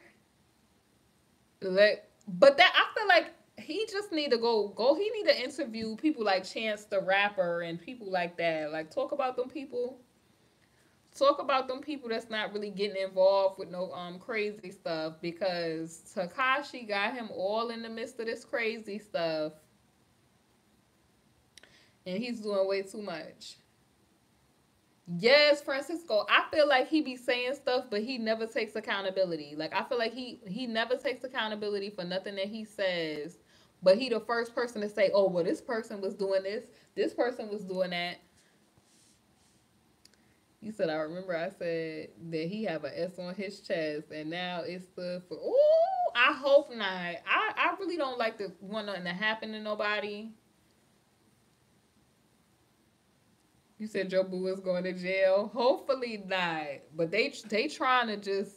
But that I feel like he just need to go. He need to interview people like Chance the Rapper and people like that. Like talk about them people. Talk about them people that's not really getting involved with no crazy stuff, because Takashi got him all in the midst of this crazy stuff, and he's doing way too much. Yes, Francisco. I feel like he be saying stuff, but he never takes accountability. Like I feel like he never takes accountability for nothing that he says. But he the first person to say, "Oh, well, this person was doing this person was doing that." You said, I remember I said that he have an S on his chest, and now it's the for. Ooh, I hope not. I really don't like to want nothing to happen to nobody. You said Joe Boo is going to jail. Hopefully not. But they trying to just,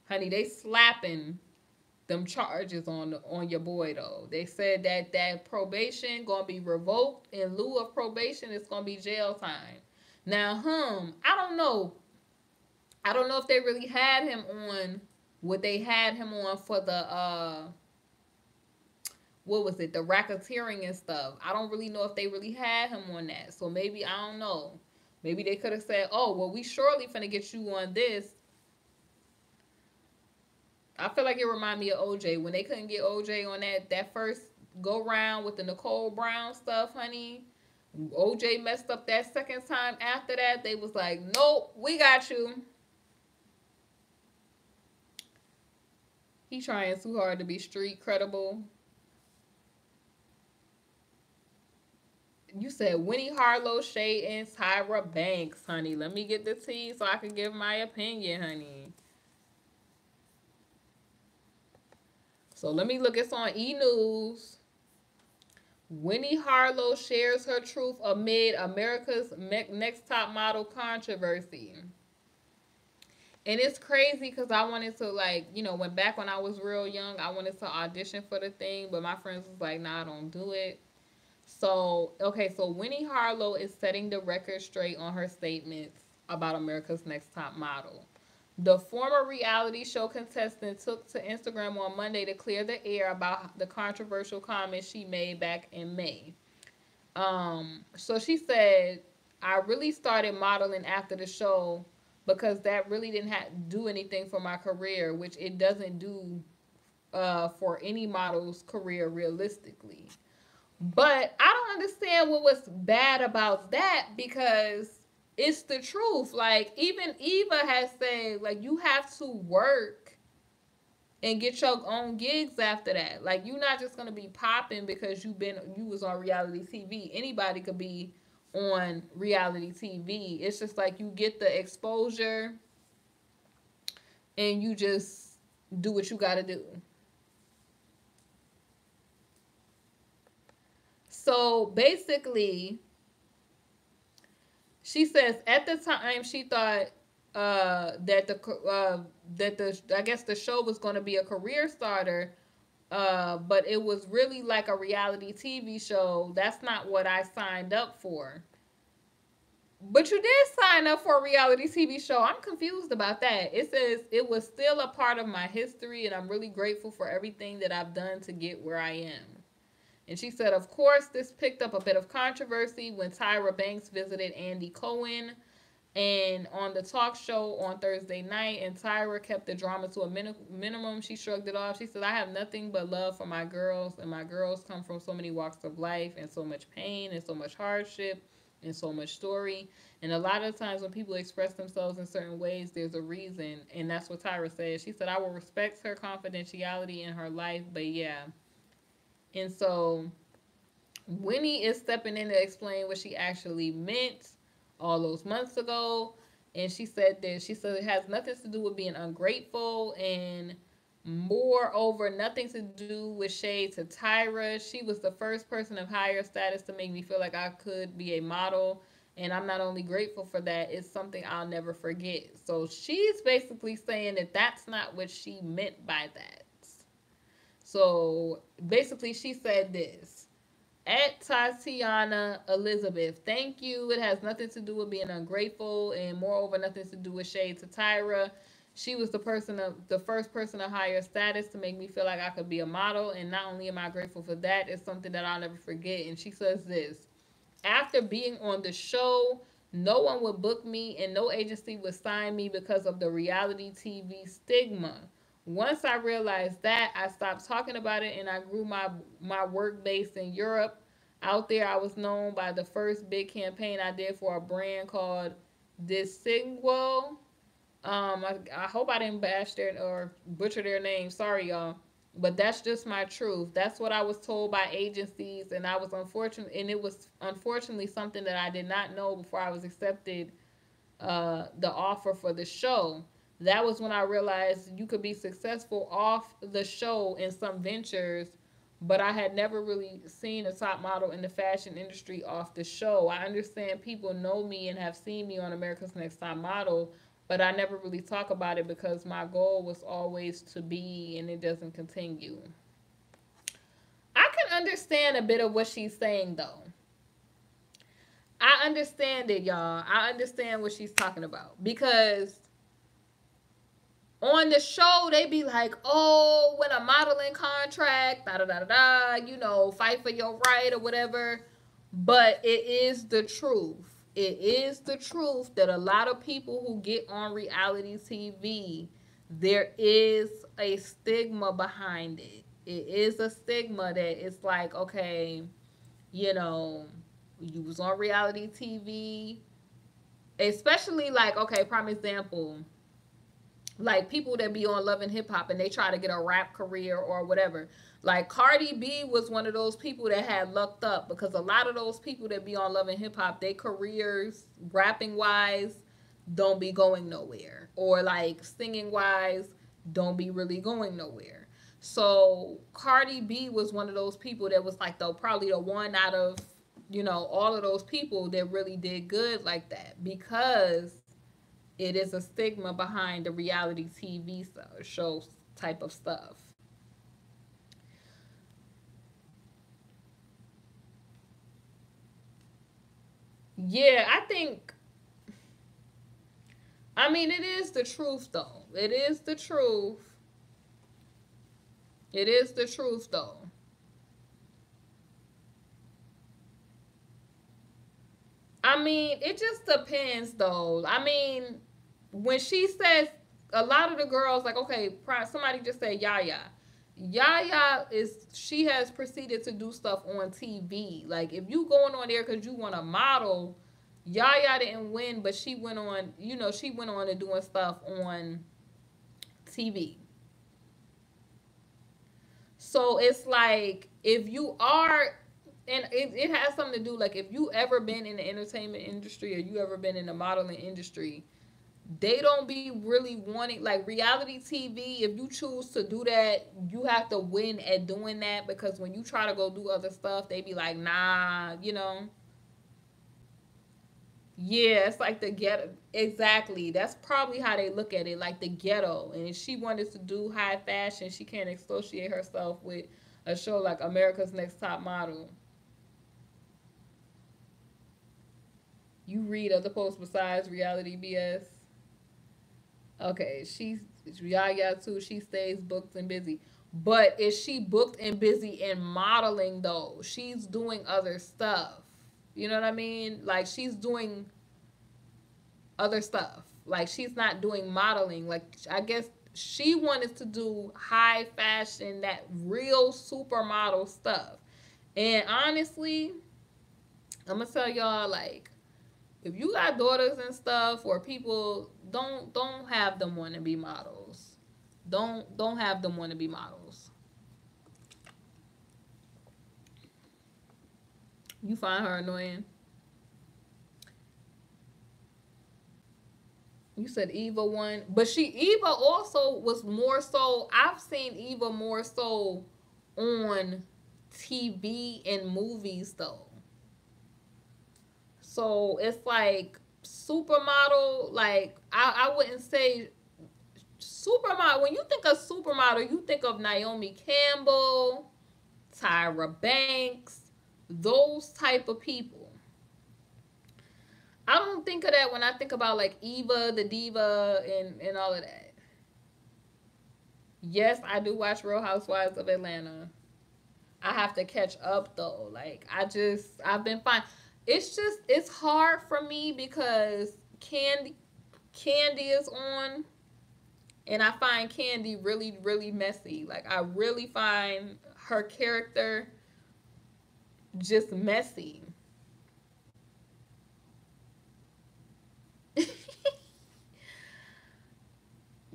honey, they slapping them charges on your boy though. They said that probation gonna be revoked. In lieu of probation, it's gonna be jail time. Now, I don't know. I don't know if they really had him on what they had him on for the what was it, the racketeering and stuff. I don't really know if they really had him on that. So maybe, I don't know. Maybe they could have said, oh, well, we surely finna get you on this. I feel like it reminded me of OJ. When they couldn't get OJ on that first go round with the Nicole Brown stuff, honey. OJ messed up that second time after that. They was like, nope, we got you. He trying too hard to be street credible. You said Winnie Harlow, Shay, and Tyra Banks, honey. Let me get the tea so I can give my opinion, honey. So let me look. It's on E! News. Winnie Harlow shares her truth amid America's Next Top Model controversy. And it's crazy because I wanted to, like, when I was real young, I wanted to audition for the thing, but my friends was like, nah, don't do it. So Winnie Harlow is setting the record straight on her statements about America's Next Top Model. The former reality show contestant took to Instagram on Monday to clear the air about the controversial comments she made back in May. So she said, I really started modeling after the show because that really didn't do anything for my career, which it doesn't do for any model's career realistically. But I don't understand what was bad about that, because it's the truth. Like, even Eva has said, like, you have to work and get your own gigs after that. Like, you're not just gonna be popping because you was on reality TV. Anybody could be on reality TV. It's just like you get the exposure and you just do what you gotta do. So basically, she says at the time she thought that the I guess the show was going to be a career starter, but it was really like a reality TV show. That's not what I signed up for. But you did sign up for a reality TV show. I'm confused about that. It says it was still a part of my history, and I'm really grateful for everything that I've done to get where I am. And she said, of course, this picked up a bit of controversy when Tyra Banks visited Andy Cohen and on the talk show on Thursday night, and Tyra kept the drama to a minimum. She shrugged it off. She said, I have nothing but love for my girls, and my girls come from so many walks of life and so much pain and so much hardship and so much story. And a lot of times when people express themselves in certain ways, there's a reason. And that's what Tyra said. She said, I will respect her confidentiality in her life, but yeah. And so Winnie is stepping in to explain what she actually meant all those months ago. And she said this. She said it has nothing to do with being ungrateful, and moreover, nothing to do with shade to Tyra. She was the first person of higher status to make me feel like I could be a model. And I'm not only grateful for that, it's something I'll never forget. So she's basically saying that that's not what she meant by that. So basically, she said this. At Tatiana Elizabeth, thank you. It has nothing to do with being ungrateful, and moreover, nothing to do with shade to Tyra. She was the first person of higher status to make me feel like I could be a model, and not only am I grateful for that, it's something that I'll never forget. And she says this: after being on the show, no one would book me, and no agency would sign me because of the reality TV stigma. Once I realized that, I stopped talking about it, and I grew my work base in Europe. Out there, I was known by the first big campaign I did for a brand called Distinguo. I hope I didn't bash their or butcher their name. Sorry, y'all. But that's just my truth. That's what I was told by agencies, and it was unfortunately something that I did not know before I was accepted the offer for the show. That was when I realized you could be successful off the show in some ventures, but I had never really seen a top model in the fashion industry off the show. I understand people know me and have seen me on America's Next Top Model, but I never really talk about it because my goal was always to be, and it doesn't continue. I can understand a bit of what she's saying, though. I understand it, y'all. I understand what she's talking about, because on the show they be like, oh, when a modeling contract, da da da da, fight for your right or whatever. But it is the truth. It is the truth that a lot of people who get on reality TV, there is a stigma behind it. It is a stigma that it's like, okay, you know, you was on reality TV, especially like, okay, prime example, like people that be on Love and Hip Hop and they try to get a rap career or whatever. Like Cardi B was one of those people that had lucked up, because a lot of those people that be on Love and Hip Hop, their careers, rapping wise, don't be going nowhere, or like singing wise, don't be really going nowhere. So Cardi B was one of those people that was like probably the one out of all of those people that really did good like that, because it is a stigma behind the reality TV show type of stuff. Yeah, I mean, it is the truth though. It is the truth. It is the truth though. I mean, it just depends though. I mean, when she says, a lot of the girls, like, okay, somebody just said Yaya. Yaya she has proceeded to do stuff on TV. Like if you going on there because you want to model, Yaya didn't win, but she went on. She went on to doing stuff on TV. So it's like if you are, and it has something to do like if you ever been in the entertainment industry or you ever been in the modeling industry, they don't be really wanting like reality TV. If you choose to do that, you have to win at doing that because when you try to go do other stuff, they be like, nah. Yeah, it's like the ghetto. Exactly. That's probably how they look at it, like the ghetto. And if she wanted to do high fashion, she can't associate herself with a show like America's Next Top Model. You read other posts besides reality BS. Okay, she's Yaya too. She stays booked and busy. But is she booked and busy in modeling though? She's doing other stuff. You know what I mean? Like she's doing other stuff. Like she's not doing modeling. Like I guess she wanted to do high fashion, that real supermodel stuff. And honestly, I'm gonna tell y'all like if you got daughters and stuff or people don't have them want to be models. Don't have them want to be models. You find her annoying. You said Eva won, but Eva also was more so. I've seen Eva more so on TV and movies though. So it's like supermodel. Like I wouldn't say supermodel. When you think of supermodel, you think of Naomi Campbell, Tyra Banks, those type of people. I don't think of that when I think about like Eva the Diva and all of that. Yes, I do watch Real Housewives of Atlanta. I have to catch up though. Like I've been fine. It's hard for me because Candy is on and I find Candy really really messy. Like I really find her character just messy.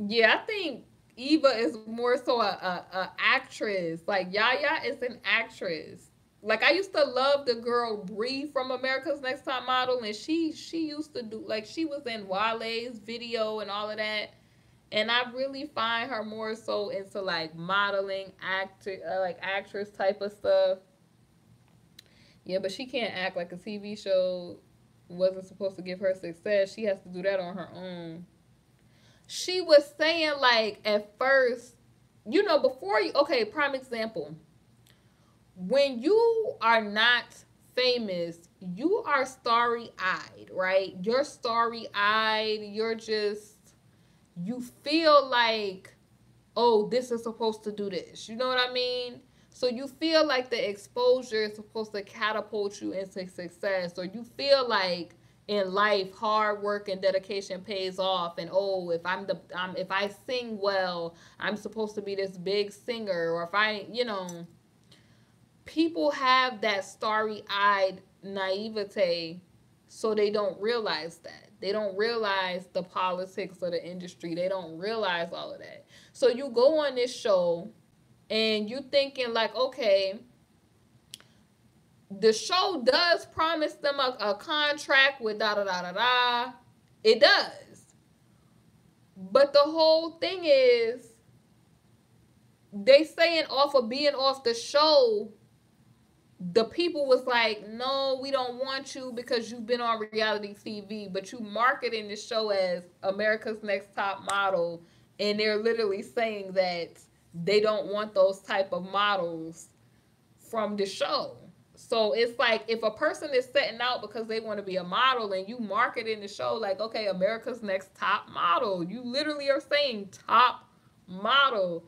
Yeah, I think Eva is more so a actress. Like Yaya is an actress. Like I used to love the girl Bree from America's Next Top Model, and she used to do like she was in Wale's video and all of that. And I really find her more so into like modeling, like actress type of stuff. Yeah, but she can't act like a TV show wasn't supposed to give her success. She has to do that on her own. She was saying like at first, before you okay, prime example. When you are not famous, you are starry-eyed, right? You're starry-eyed, you feel like, oh, this is supposed to do this. You know what I mean? So you feel like the exposure is supposed to catapult you into success, or you feel like in life hard work and dedication pays off, and oh, if I sing well, I'm supposed to be this big singer, or if people have that starry-eyed naivete, so they don't realize that. They don't realize the politics of the industry. They don't realize all of that. So you go on this show and you thinking like, okay, the show does promise them a contract with da da da da da. It does. But the whole thing is they saying off of being off the show, the people was like, no, we don't want you because you've been on reality TV, but you marketing the show as America's Next Top Model, and they're literally saying that they don't want those type of models from the show. So it's like if a person is setting out because they want to be a model and you marketing the show like, okay, America's Next Top Model, you literally are saying top model.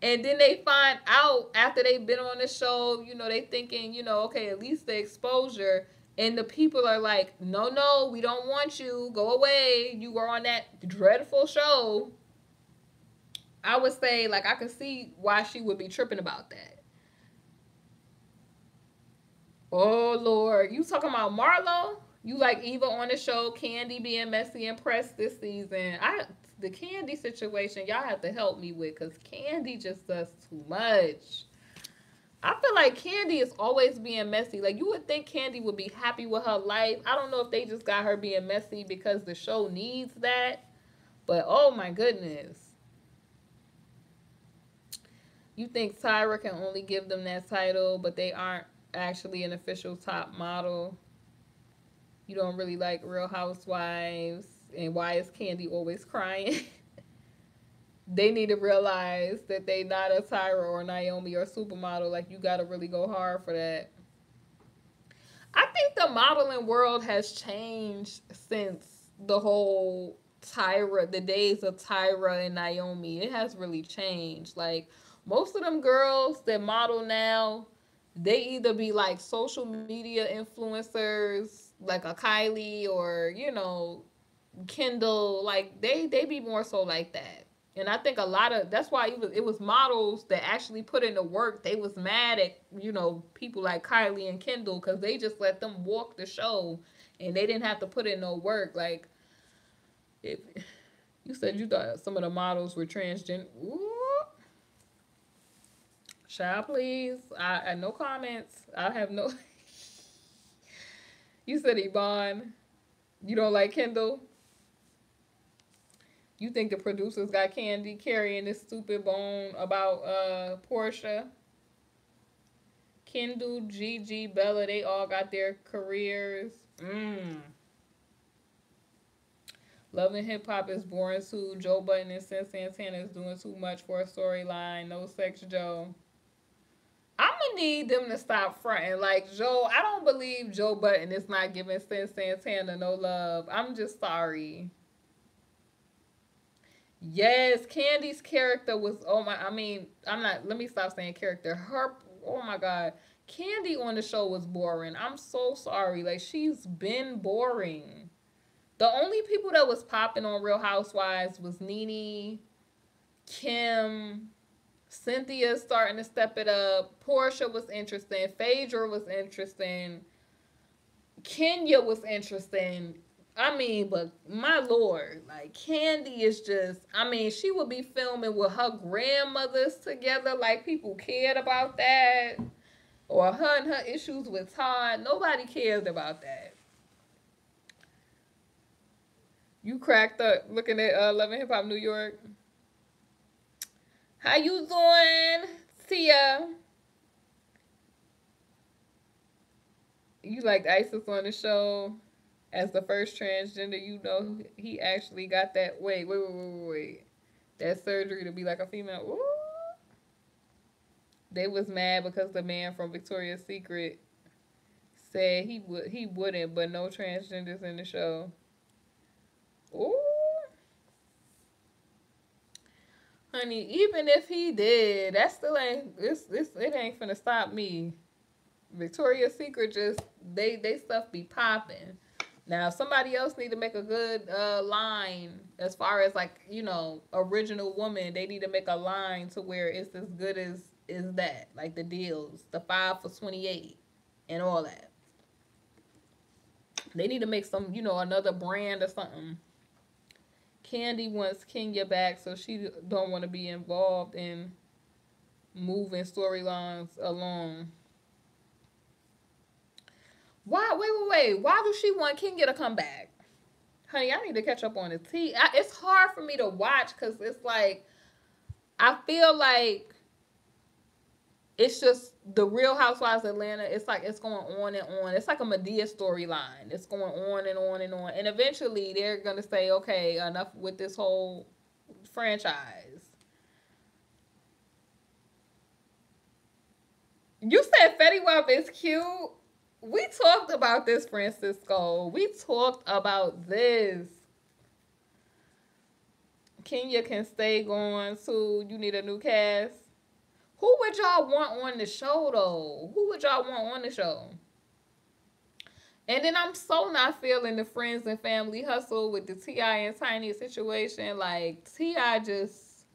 And then they find out after they've been on the show, they thinking, okay, at least the exposure. And the people are like, no, no, we don't want you. Go away. You were on that dreadful show. I would say, like, I could see why she would be tripping about that. Oh Lord, you talking about Marlo? You like Eva on the show, Candy being messy and pressed this season. The Candy situation, y'all have to help me with, because Candy just does too much. I feel like Candy is always being messy. Like, you would think Candy would be happy with her life. I don't know if they just got her being messy because the show needs that. But oh my goodness. You think Tyra can only give them that title, but they aren't actually an official top model. You don't really like Real Housewives. And why is Candy always crying? They need to realize that they not a Tyra or Naomi or supermodel. Like, you got to really go hard for that. I think the modeling world has changed since the whole Tyra, the days of Tyra and Naomi. It has really changed. Like, most of them girls that model now, they either be like social media influencers, like a Kylie or, Kendall. Like, they be more so like that. And I think a lot of that's why it was models that actually put in the work. They was mad at people like Kylie and Kendall because they just let them walk the show and they didn't have to put in no work. Like, if you said you thought some of the models were transgender, ooh, child, please. I no comments. I have no. You said Yvonne, you don't like Kendall. You think the producers got Candy carrying this stupid bone about Portia? Kendall, Gigi, Bella, they all got their careers. Love and Hip Hop is boring too. Joe Budden and Sin Santana is doing too much for a storyline. No sex, Joe. I'm gonna need them to stop fronting. Like, Joe, I don't believe Joe Budden is not giving Sin Santana no love. I'm just sorry. Yes, Candy's character was, let me stop saying character. Oh my God. Candy on the show was boring. I'm so sorry. Like, she's been boring. The only people that was popping on Real Housewives was Nene, Kim, Cynthia starting to step it up. Portia was interesting. Phaedra was interesting. Kenya was interesting. But my Lord, like, Candy is just, she would be filming with her grandmothers together, like people cared about that. Or her and her issues with Todd. Nobody cares about that. You cracked up looking at Love and Hip Hop New York. How you doing, Tia? You liked Isis on the show as the first transgender. He actually got that. Wait. That surgery to be like a female. Ooh. They was mad because the man from Victoria's Secret said he wouldn't, but no transgenders in the show. Ooh. Honey, even if he did, that still ain't it ain't finna stop me. Victoria's Secret just they stuff be popping. Now, if somebody else need to make a good line as far as, like, original woman, they need to make a line to where it's as good as that. Like the deals, the 5 for 28 and all that. They need to make some, another brand or something. Candy wants Kenya back, so she don't want to be involved in moving storylines along. Why? Wait. Why does she want Kenya to come back? Honey, I need to catch up on the tea. It's hard for me to watch because it's like, I feel like it's just the Real Housewives of Atlanta. It's like it's going on and on. It's like a Medea storyline. It's going on and on and on. And eventually they're going to say, okay, enough with this whole franchise. You said Fetty Wap is cute. We talked about this, Francisco. We talked about this. Kenya can stay going too. You need a new cast. Who would y'all want on the show, though? Who would y'all want on the show? And then I'm so not feeling the friends and family hustle with the T.I. and Tiny situation. Like, T.I. just,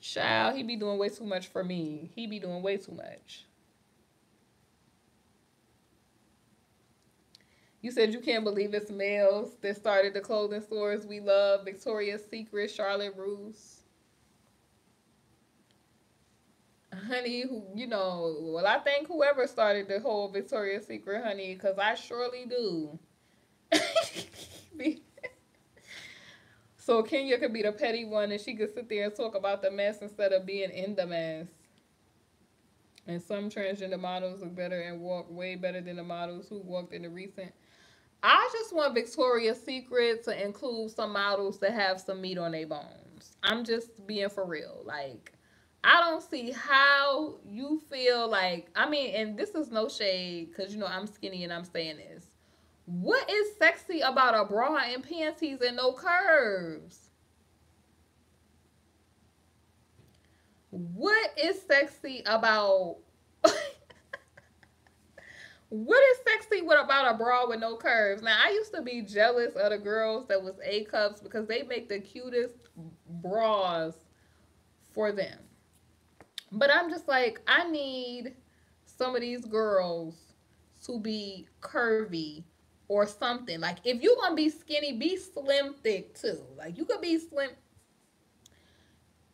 Child, he be doing way too much for me. He be doing way too much. You said you can't believe it's males that started the clothing stores we love. Victoria's Secret, Charlotte Russe. Honey, who, well, I think whoever started the whole Victoria's Secret, honey, because I surely do. So Kenya could be the petty one and she could sit there and talk about the mess instead of being in the mess. And some transgender models look better and walk way better than the models who walked in the recent. I just want Victoria's Secret to include some models that have some meat on their bones. I'm just being for real. Like, I don't see how you feel like, I mean, and this is no shade because, I'm skinny and I'm saying this. What is sexy about a bra and panties and no curves? What is sexy about what is sexy about a bra with no curves? Now, I used to be jealous of the girls that was A cups because they make the cutest bras for them. But I'm just like, I need some of these girls to be curvy or something. Like, if you're going to be skinny, be slim thick too. Like, you could be slim.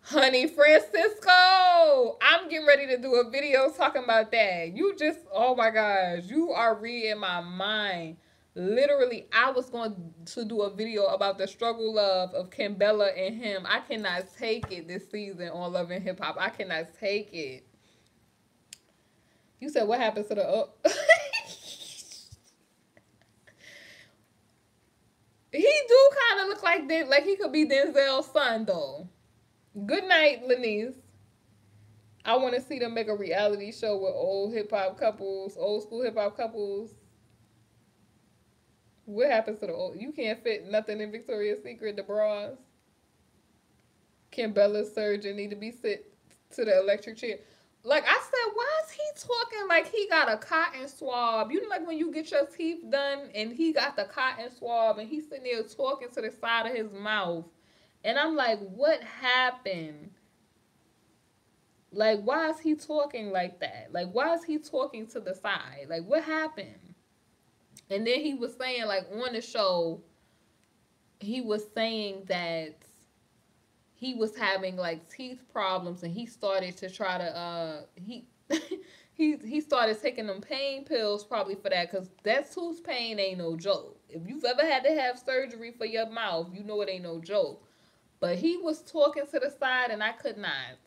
Honey Francisco, I'm getting ready to do a video talking about that. You just, oh my gosh, you are reading my mind. Literally, I was going to do a video about the struggle love of Kimbella and him. I cannot take it this season on Love and Hip Hop. I cannot take it. You said what happened to the... He do kind of look like he could be Denzel's son, though. Good night, Lenise. I want to see them make a reality show with old school hip hop couples. What happens to the old? You can't fit nothing in Victoria's Secret, the bras. Can Bella's surgeon need to be sit to the electric chair? Like I said, why is he talking like he got a cotton swab? You know, like when you get your teeth done and he got the cotton swab and he's sitting there talking to the side of his mouth. And I'm like, what happened? Like, why is he talking like that? Like, why is he talking to the side? Like, what happened? And then he was saying, like, on the show, he was saying that he was having, like, teeth problems. And he started to try to, he started taking them pain pills probably for that. Because that tooth pain ain't no joke. If you've ever had to have surgery for your mouth, you know it ain't no joke. But he was talking to the side and I could not.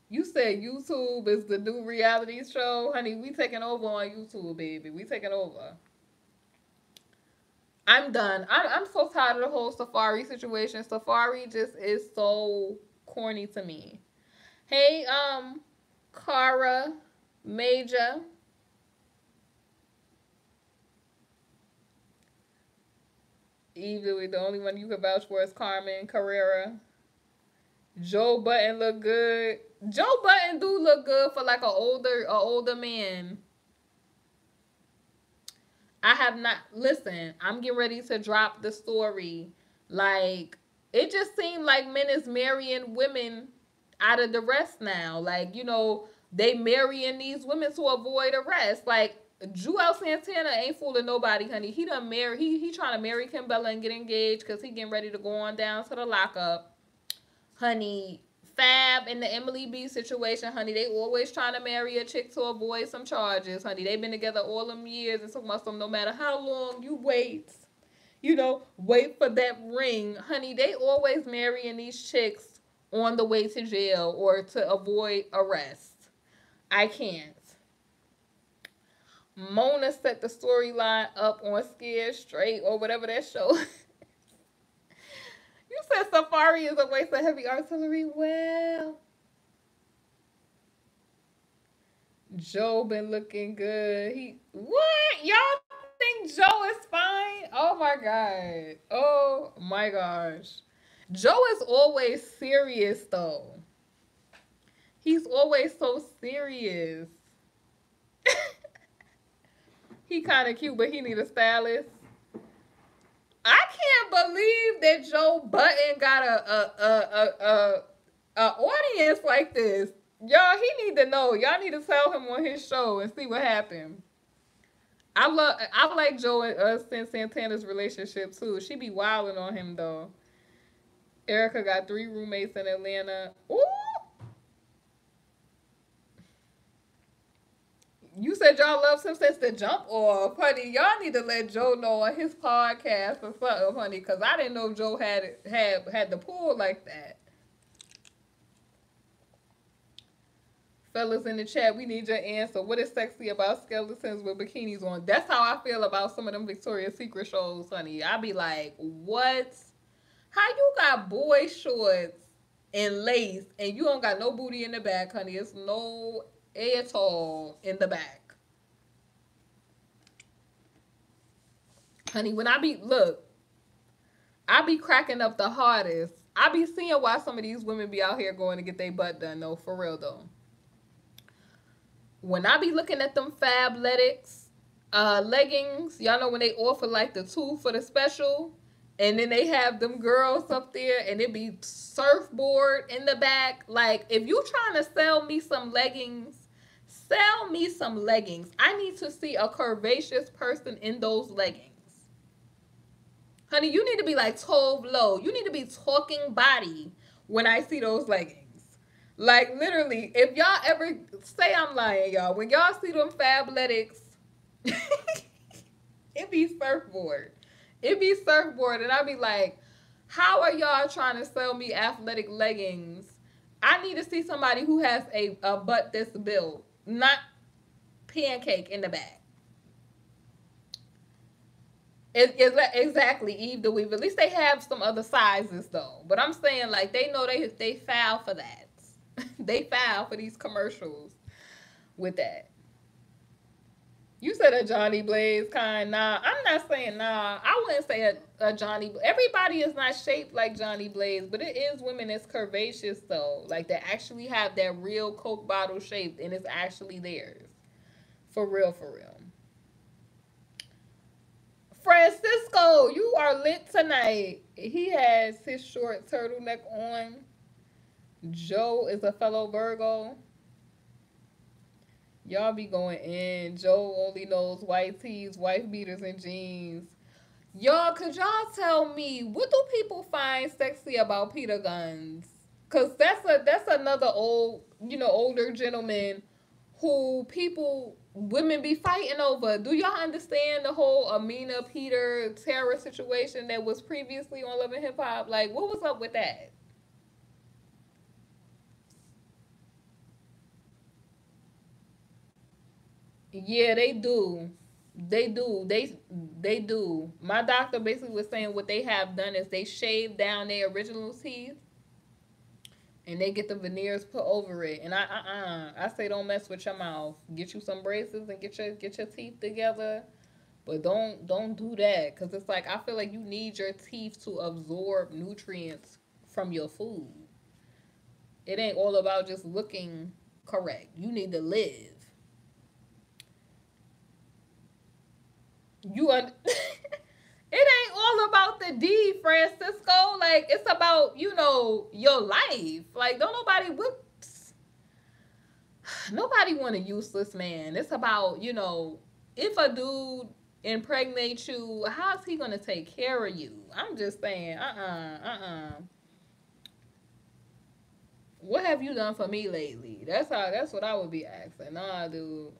You said YouTube is the new reality show. Honey, we taking over on YouTube, baby. We taking over. I'm done. I'm so tired of the whole Safari situation. Safari just is so corny to me. Hey, Cara Major. Either the only one you can vouch for is Carmen Carrera. Joe Button look good. Joe Button do look good for like a older man. I have not listen, I'm getting ready to drop the story. Like, it just seemed like men is marrying women out of duress now. Like, they marrying these women to avoid arrest. Like, Joel Santana ain't fooling nobody, honey. He done marry. He trying to marry Kimbella and get engaged because he getting ready to go on down to the lockup. Honey, Fab and the Emily B situation, honey, they always trying to marry a chick to avoid some charges, honey. They been together all them years and talking about some no matter how long you wait, wait for that ring. Honey, they always marrying these chicks on the way to jail or to avoid arrest. I can't. Mona set the storyline up on Scared Straight or whatever that show. You said Safari is a waste of heavy artillery. Well, Joe been looking good. What? Y'all think Joe is fine? Oh my God. Oh my gosh. Joe is always serious though. He's always so serious. He kind of cute, but he need a stylist. I can't believe that Joe Button got a audience like this. Y'all, he need to know. Y'all need to tell him on his show and see what happened. I like Joe and Santana's relationship too. She be wilding on him though. Erica got 3 roommates in Atlanta. Ooh. You said y'all loved him since the jump off, honey. Y'all need to let Joe know on his podcast or something, honey, because I didn't know Joe had the pull like that. Fellas in the chat, we need your answer. What is sexy about skeletons with bikinis on? That's how I feel about some of them Victoria's Secret shows, honey. I be like, what? How you got boy shorts and lace and you don't got no booty in the back, honey? It's no at all in the back. Honey, when I be cracking up the hardest. I be seeing why some of these women be out here going to get their butt done, though, for real, though. When I be looking at them Fabletics leggings, y'all know when they offer like the 2 for the special, and then they have them girls up there, and it be surfboard in the back. Like, if you trying to sell me some leggings, sell me some leggings. I need to see a curvaceous person in those leggings. Honey, you need to be like Tove Lo. You need to be talking body when I see those leggings. Like, literally, if y'all ever, say I'm lying, y'all. When y'all see them Fabletics, it be surfboard. It be surfboard, and I be like, how are y'all trying to sell me athletic leggings? I need to see somebody who has a butt that's built, not pancake in the back. Exactly, Eve the Weave. At least they have some other sizes, though. But I'm saying, like, they know they foul for that. They foul for these commercials with that. You said a Johnny Blaze kind. Nah, I'm not saying nah. I wouldn't say a Johnny. Everybody is not shaped like Johnny Blaze, but it is women that's curvaceous, though. Like, that actually have that real Coke bottle shape, and it's actually theirs. For real, for real. Francisco, you are lit tonight. He has his short turtleneck on. Joe is a fellow Virgo. Y'all be going in. Joe only knows white tees, wife beaters, and jeans. Y'all, could y'all tell me, what do people find sexy about Peter Guns? Because that's another older gentleman who women be fighting over. Do y'all understand the whole Amina Peter Tara situation that was previously on Love and Hip Hop? Like, what was up with that? Yeah, they do. They do. They do. My doctor basically was saying what they have done is they shave down their original teeth and they get the veneers put over it. And I say don't mess with your mouth. Get you some braces and get your teeth together. But don't do that, cuz it's like I feel like you need your teeth to absorb nutrients from your food. It ain't all about just looking correct. You need to live. It ain't all about the D, Francisco. Like, it's about, your life. Like, don't nobody want a useless man. It's about, if a dude impregnates you, how's he gonna take care of you? I'm just saying, what have you done for me lately? That's what I would be asking. Nah, dude.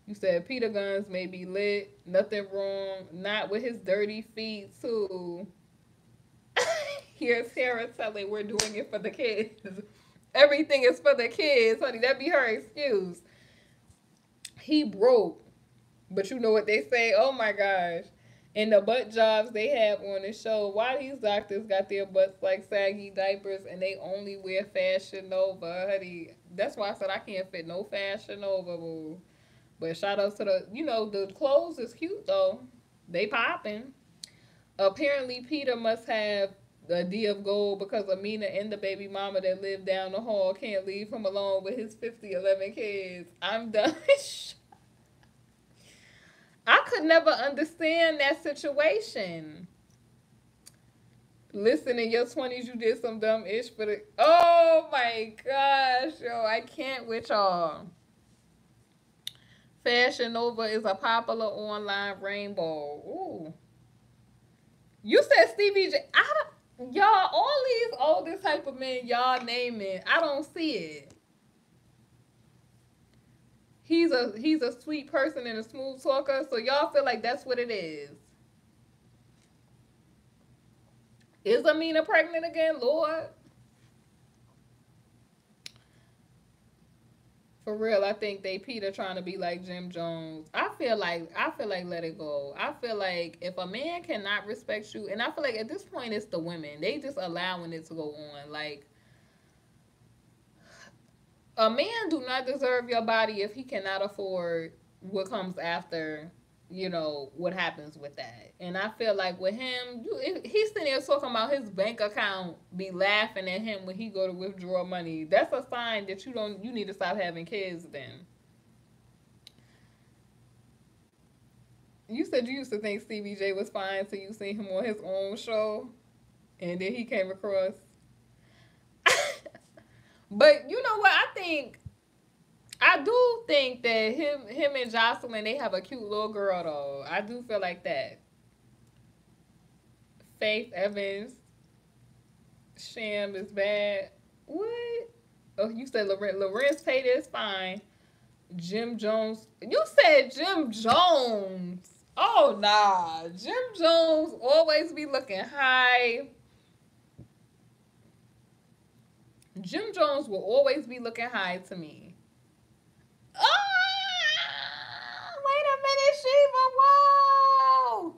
You said Peter Guns may be lit. Nothing wrong. Not with his dirty feet, too. Here's Sarah telling we're doing it for the kids. Everything is for the kids, honey. That be her excuse. He broke. But you know what they say? Oh, my gosh. And the butt jobs they have on the show. Why these doctors got their butts like saggy diapers and they only wear Fashion Nova, honey? That's why I said I can't fit no Fashion Nova, boo. But shout out to the clothes is cute, though. They popping. Apparently, Peter must have a D of gold because Amina and the baby mama that live down the hall can't leave him alone with his 11 kids. I'm done. I could never understand that situation. Listen, in your 20s, you did some dumb ish for the. Oh my gosh, yo, I can't with y'all. Fashion Nova is a popular online rainbow. Ooh. You said Stevie J. I don't. Y'all, all these older type of men y'all naming, I don't see it. He's a sweet person and a smooth talker, so y'all feel like that's what it is. Is Amina pregnant again, Lord? For real, I think they Peter trying to be like Jim Jones. I feel like let it go. I feel like if a man cannot respect you, and I feel like at this point it's the women. They just allowing it to go on. Like a man do not deserve your body if he cannot afford what comes after, what happens with that. And I feel like with him, he's sitting there talking about his bank account, be laughing at him when he go to withdraw money. That's a sign that you need to stop having kids then. You said you used to think Stevie J was fine till you seen him on his own show, and then he came across. But you know what? I do think that him and Jocelyn, they have a cute little girl though. I do feel like that. Faith Evans, Sham is bad. What? Oh, you said Lorenz Tate is fine. Jim Jones. You said Jim Jones. Oh nah. Jim Jones always be looking high. Jim Jones will always be looking high to me. Wait a minute, Sheba. Whoa.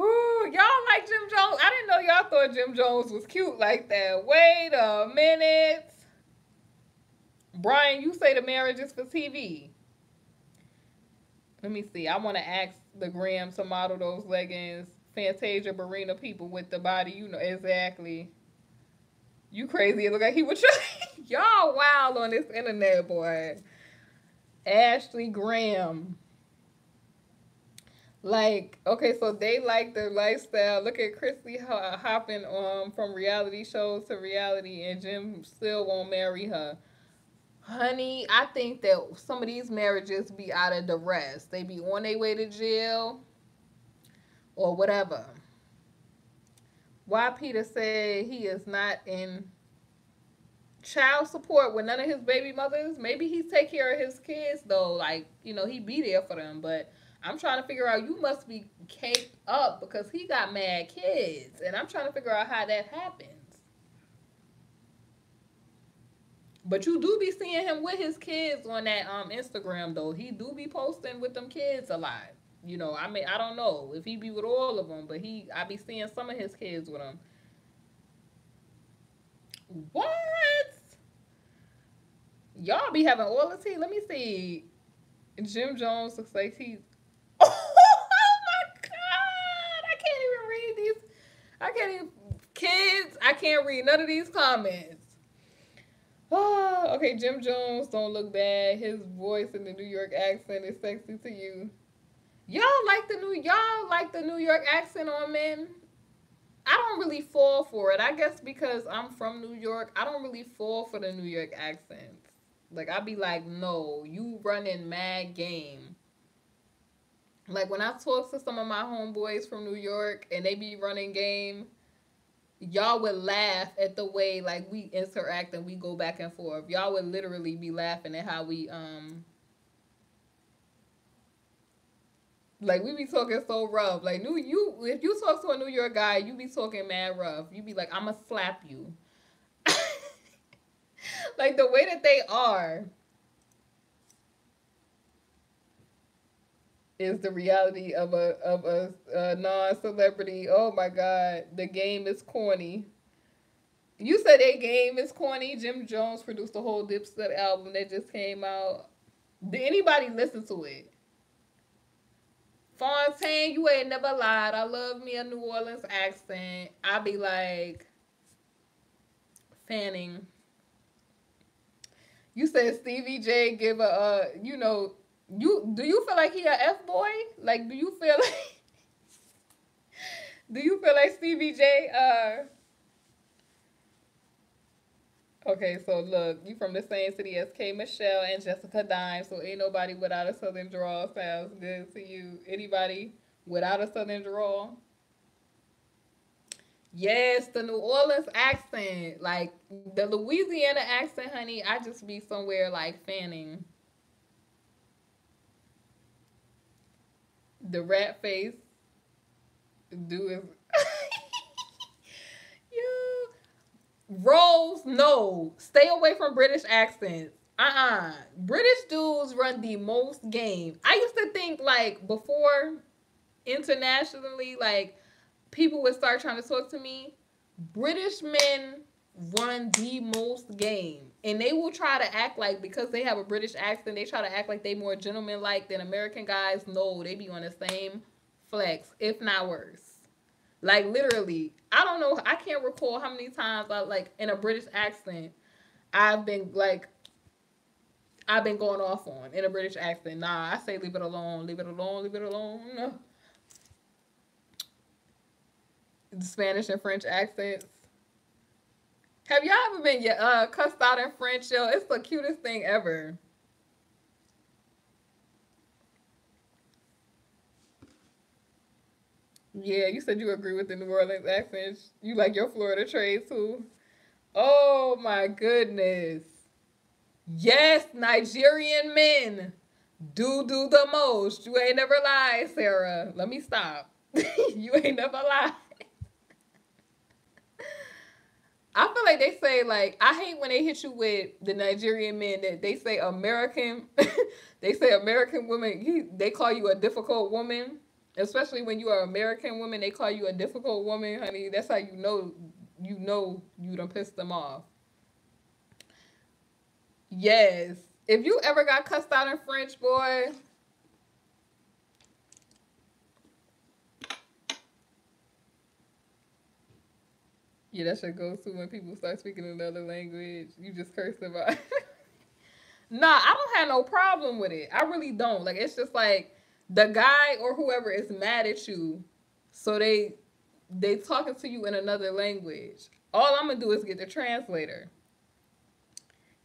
Ooh, y'all like Jim Jones? I didn't know y'all thought Jim Jones was cute like that. Wait a minute. Brian, you say the marriage is for TV. Let me see. I want to ask the Gram to model those leggings. Fantasia Barrina people with the body. You know exactly. You crazy. It look like he would try. Y'all wild on this internet, boy. Ashley Graham. Like, okay, so they like their lifestyle. Look at Chrissy hopping from reality shows to reality, and Jim still won't marry her. Honey, I think that some of these marriages be out of duress. They be on their way to jail or whatever. Why Peter said he is not in child support with none of his baby mothers. Maybe he take care of his kids though. Like, he be there for them. But I'm trying to figure out, you must be caked up because he got mad kids. And I'm trying to figure out how that happens. But you do be seeing him with his kids on that Instagram though. He do be posting with them kids a lot. I don't know if he be with all of them, but I be seeing some of his kids with him. What? Y'all be having all the tea. Let me see. Jim Jones looks like he's. Oh my God! I can't even read these. I can't even. Kids, I can't read none of these comments. Oh, okay, Jim Jones don't look bad. His voice in the New York accent is sexy to you. Y'all like the New York accent on men? I don't really fall for it. I guess because I'm from New York, I don't really fall for the New York accents. Like, I be like, no, you running mad game. Like, when I talk to some of my homeboys from New York and they be running game, y'all would laugh at the way, like, we interact and we go back and forth. Y'all would literally be laughing at how we, like, we be talking so rough. Like, if you talk to a New York guy, you be talking mad rough. You be like, I'ma slap you. Like, the way that they are is the reality of a non-celebrity. Oh my God, the game is corny. You said their game is corny. Jim Jones produced a whole Dipset album that just came out. Did anybody listen to it? Fontaine, you ain't never lied. I love me a New Orleans accent. I be like, Fanning. You said Stevie J give Do you feel like he a F boy? Like, do you feel like do you feel like Stevie J? Okay, so look, you from the same city as K Michelle and Jessica Dime, so ain't nobody without a southern drawl sounds good to you. Anybody without a southern drawl? Yes, the New Orleans accent, like the Louisiana accent, honey. I just be somewhere like fanning the rat face. Do is you Rose? No, stay away from British accents. British dudes run the most game. I used to think like before internationally, like people would start trying to talk to me. British men run the most game. And they will try to act like because they have a British accent, they try to act like they more gentleman like than American guys. No, they be on the same flex, if not worse. Like literally, I don't know, I can't recall how many times I like in a British accent I've been like I've been going off on in a British accent. Nah, I say leave it alone, leave it alone, leave it alone. The Spanish and French accents. Have y'all ever been cussed out in French? Yo, it's the cutest thing ever. Yeah, you said you agree with the New Orleans accent. You like your Florida trade too. Oh my goodness. Yes, Nigerian men do the most. You ain't never lied, Sarah. Let me stop. You ain't never lied. I feel like they say like I hate when they hit you with the Nigerian men that they say American they say American women they call you a difficult woman. Especially when you are an American woman, they call you a difficult woman, honey. That's how you done pissed them off. Yes. If you ever got cussed out in French, boy, yeah, that shit goes to when people start speaking another language. You just curse them out. Nah, I don't have no problem with it. I really don't. Like it's just like the guy or whoever is mad at you, so they talking to you in another language. All I'm gonna do is get the translator.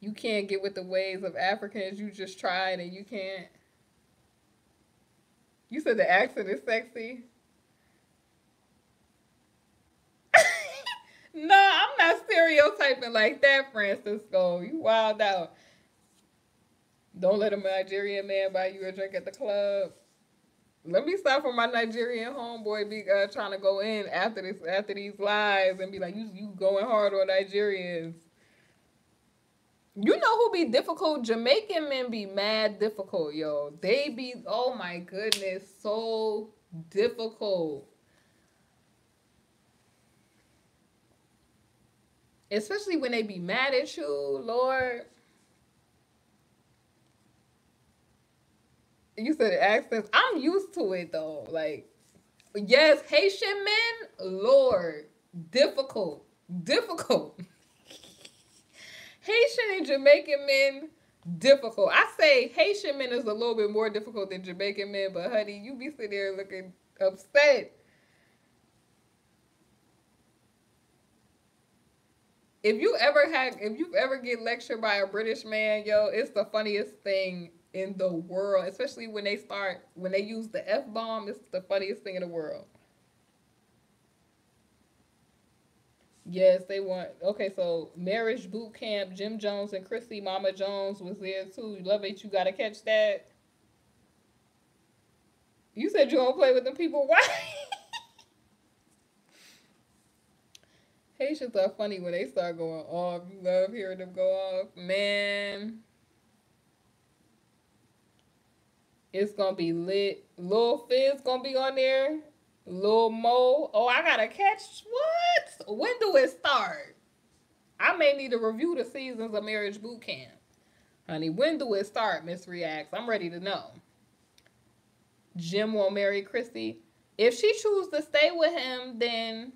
You can't get with the ways of Africans. You just tried and you can't. You said the accent is sexy. No, I'm not stereotyping like that, Francisco. You wild out. Don't let a Nigerian man buy you a drink at the club. Let me stop for my Nigerian homeboy be trying to go in after these lives and be like, you going hard on Nigerians. You know who be difficult? Jamaican men be mad difficult, yo. They be, oh my goodness, so difficult. Especially when they be mad at you, Lord. You said accents. I'm used to it though. Like, yes, Haitian men, Lord, difficult. Difficult. Haitian and Jamaican men, difficult. I say Haitian men is a little bit more difficult than Jamaican men, but honey, you be sitting there looking upset. If you've ever get lectured by a British man, yo, it's the funniest thing in the world. Especially when they use the F bomb, it's the funniest thing in the world. Yes, they want. Okay, so marriage boot camp. Jim Jones and Chrissy Mama Jones was there too. You love it. You gotta catch that. You said you don't play with them people. Why? Haitians are funny when they start going off. You love hearing them go off. Man, it's gonna be lit. Lil Fizz gonna be on there. Lil Mo. Oh, I gotta catch what? When do it start? I may need to review the seasons of Marriage Boot Camp. Honey, when do it start, Miss Reacts? I'm ready to know. Jim won't marry Chrissy. If she chooses to stay with him, then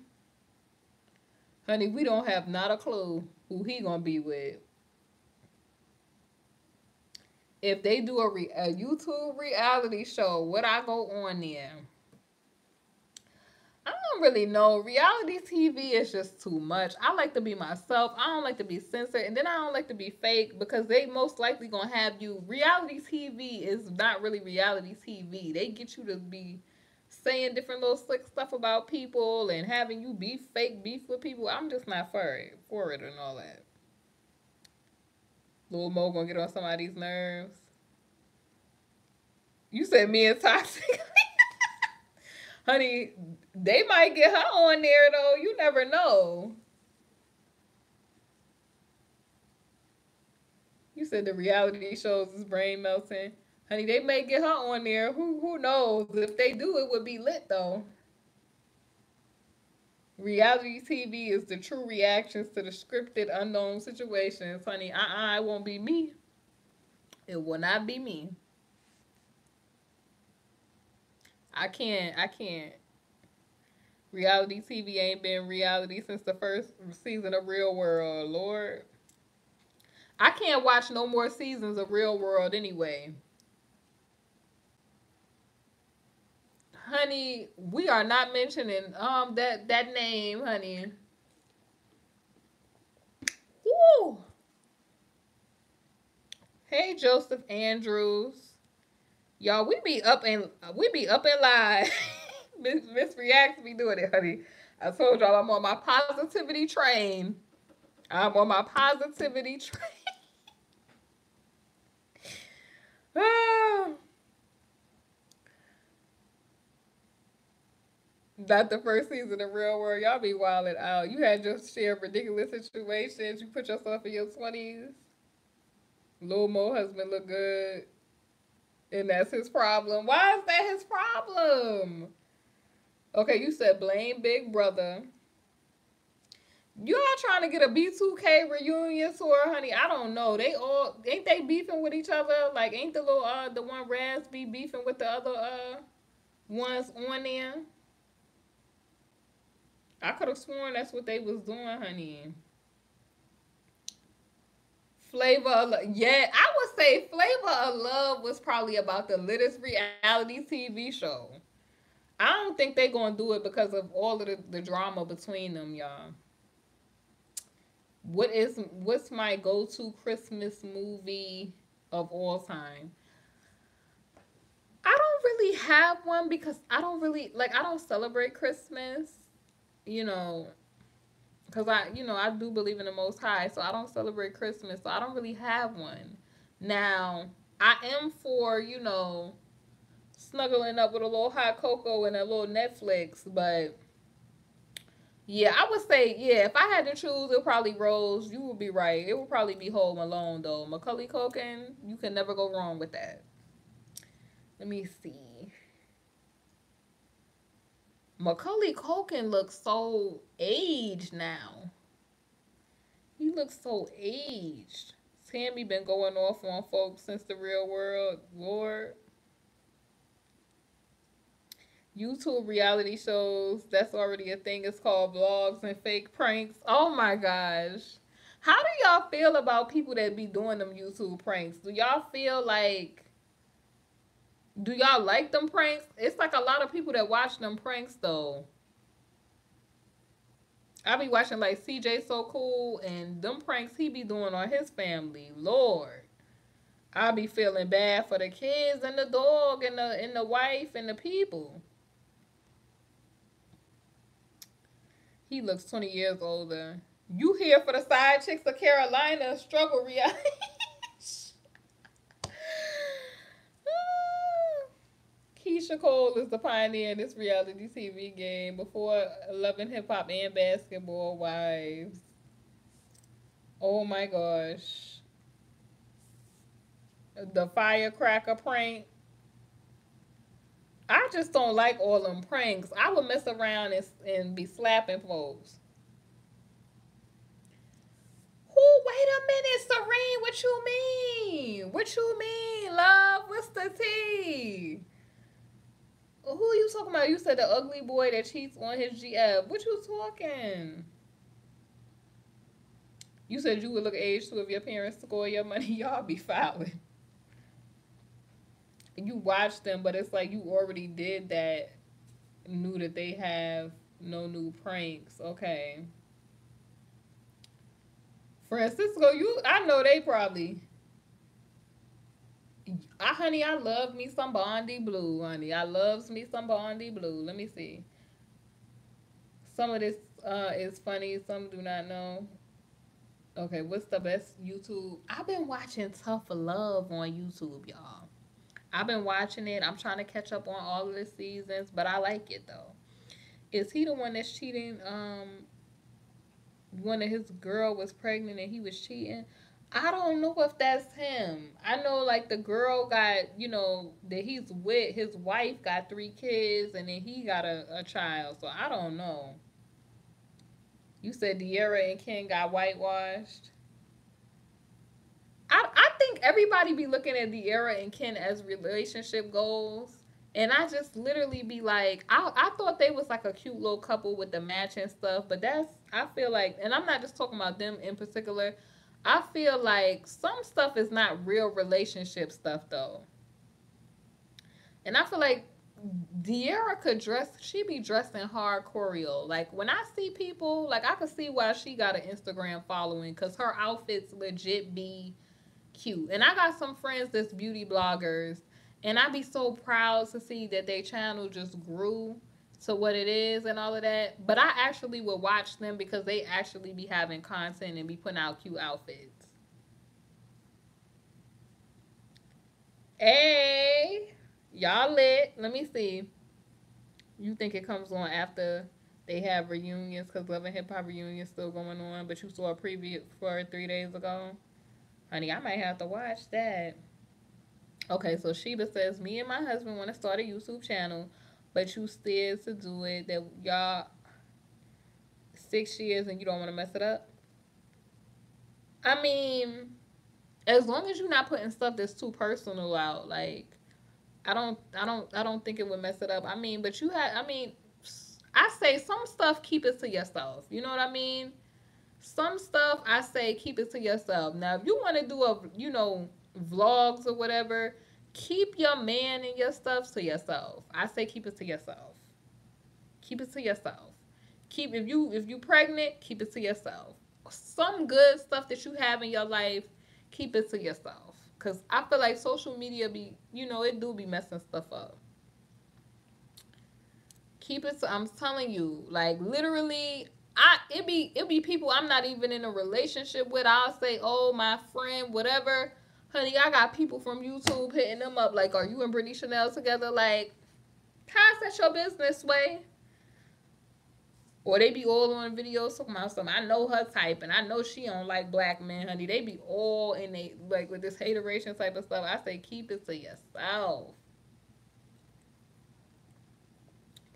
honey, we don't have not a clue who he gonna be with. if they do a YouTube reality show, would I go on there? I don't really know. Reality TV is just too much. I like to be myself. I don't like to be censored, and then I don't like to be fake because they most likely gonna have you. Reality TV is not really reality TV. They get you to be saying different little slick stuff about people and having you be fake beef with people. I'm just not for it and all that. Lil Mo gonna get on somebody's nerves. You said me and Toxic. Honey, they might get her on there though. You never know. You said the reality shows is brain melting. Honey, they may get her on there. Who knows? If they do, it would be lit though. Reality TV is the true reactions to the scripted unknown situations. Honey, it won't be me. It will not be me. I can't. Reality TV ain't been reality since the first season of Real World, Lord. I can't watch no more seasons of Real World anyway. Honey, we are not mentioning that name, honey. Woo! Hey Joseph Andrews. Y'all, we be up and live. Miss Reacts be doing it, honey. I told y'all I'm on my positivity train. I'm on my positivity train. Not the first season of Real World. Y'all be wilding out. You had just shared ridiculous situations. You put yourself in your 20s. Lil Mo husband look good. And that's his problem. Why is that his problem? Okay, you said blame Big Brother. Y'all trying to get a B2K reunion tour, honey? I don't know. They all ain't they beefing with each other? Like, ain't the little the one Raz be beefing with the other ones on there? I could have sworn that's what they was doing, honey. Flavor of Love. Yeah, I would say Flavor of Love was probably about the latest reality TV show. I don't think they're gonna do it because of all of the drama between them, y'all. What's my go-to Christmas movie of all time? I don't really have one because I don't celebrate Christmas, you know, because I do believe in the Most High, so I don't celebrate Christmas, so I don't really have one. Now, I am for, snuggling up with a little hot cocoa and a little Netflix, but yeah, I would say, yeah, if I had to choose, it probably Rose. You would be right. It would probably be Home Alone, though. Macaulay Culkin, you can never go wrong with that. Let me see. Macaulay Culkin looks so aged now. He looks so aged. Tammy been going off on folks since the Real World. Lord. YouTube reality shows, that's already a thing. It's called vlogs and fake pranks. Oh my gosh. How do y'all feel about people that be doing them YouTube pranks? Do y'all like them pranks? It's like a lot of people that watch them pranks though. I be watching like CJ So Cool and them pranks he be doing on his family. Lord. I be feeling bad for the kids and the dog and the wife and the people. He looks 20 years older. You here for the side chicks of Carolina struggle reality? Keisha Cole is the pioneer in this reality TV game before loving hip hop and basketball wives. Oh my gosh. The firecracker prank. I just don't like all them pranks. I would mess around and be slapping folks. Wait a minute, Serene. What you mean? What you mean, love? What's the tea? Who you talking about? You said the ugly boy that cheats on his GF. What you talking? You said you would look at age 2 if your parents score your money. Y'all be fouling. you watch them, but it's like you already did that. Knew that they have no new pranks. Okay. Francisco, I know they probably. Honey, I love me some Bondi Blue, honey. I loves me some Bondi Blue. Let me see. Some of this is funny. Some do not know. Okay, what's the best YouTube? I've been watching Tough Love on YouTube, y'all. I've been watching it. I'm trying to catch up on all of the seasons, but I like it though. Is he the one that's cheating? One of his girl was pregnant and he was cheating. I don't know if that's him. I know like the girl got, that he's with, his wife got 3 kids and then he got a child. So I don't know. You said De'Ara and Ken got whitewashed. I think everybody be looking at De'Ara and Ken as relationship goals. And I just literally be like, I thought they was like a cute little couple with the matching stuff. But I feel like, and I'm not just talking about them in particular. I feel like some stuff is not real relationship stuff though. And I feel like De'Ara could dress, she be dressing hard choreo. Like when I see people, like I could see why she got an Instagram following because her outfits legit be cute. And I got some friends that's beauty bloggers and I be so proud to see that their channel just grew to what it is and all of that. But I actually would watch them because they actually be having content and be putting out cute outfits. Hey, y'all lit. Let me see. You think it comes on after they have reunions because Love and Hip Hop reunion still going on, but you saw a preview for 3 days ago? Honey, I might have to watch that. Okay, so Sheba says, me and my husband want to start a YouTube channel, but you scared to do it. That y'all 6 years and you don't want to mess it up. I mean, as long as you're not putting stuff that's too personal out, like I don't think it would mess it up. I mean, but I say some stuff keep it to yourself. You know what I mean? Some stuff I say keep it to yourself. Now, if you want to do vlogs or whatever, keep your man and your stuff to yourself. I say keep it to yourself. Keep it to yourself. If you pregnant, keep it to yourself. Some good stuff that you have in your life, keep it to yourself. Cause I feel like social media it do be messing stuff up. Keep it to, I'm telling you, like literally, it be people I'm not even in a relationship with. I'll say, oh, my friend, whatever. Honey, I got people from YouTube hitting them up like, are you and Brittany Chanel together? Like, how's that your business way? Or they be all on videos talking about something. I know her type, and I know she don't like black men, honey. They be all in they like with this hateration type of stuff. I say keep it to yourself.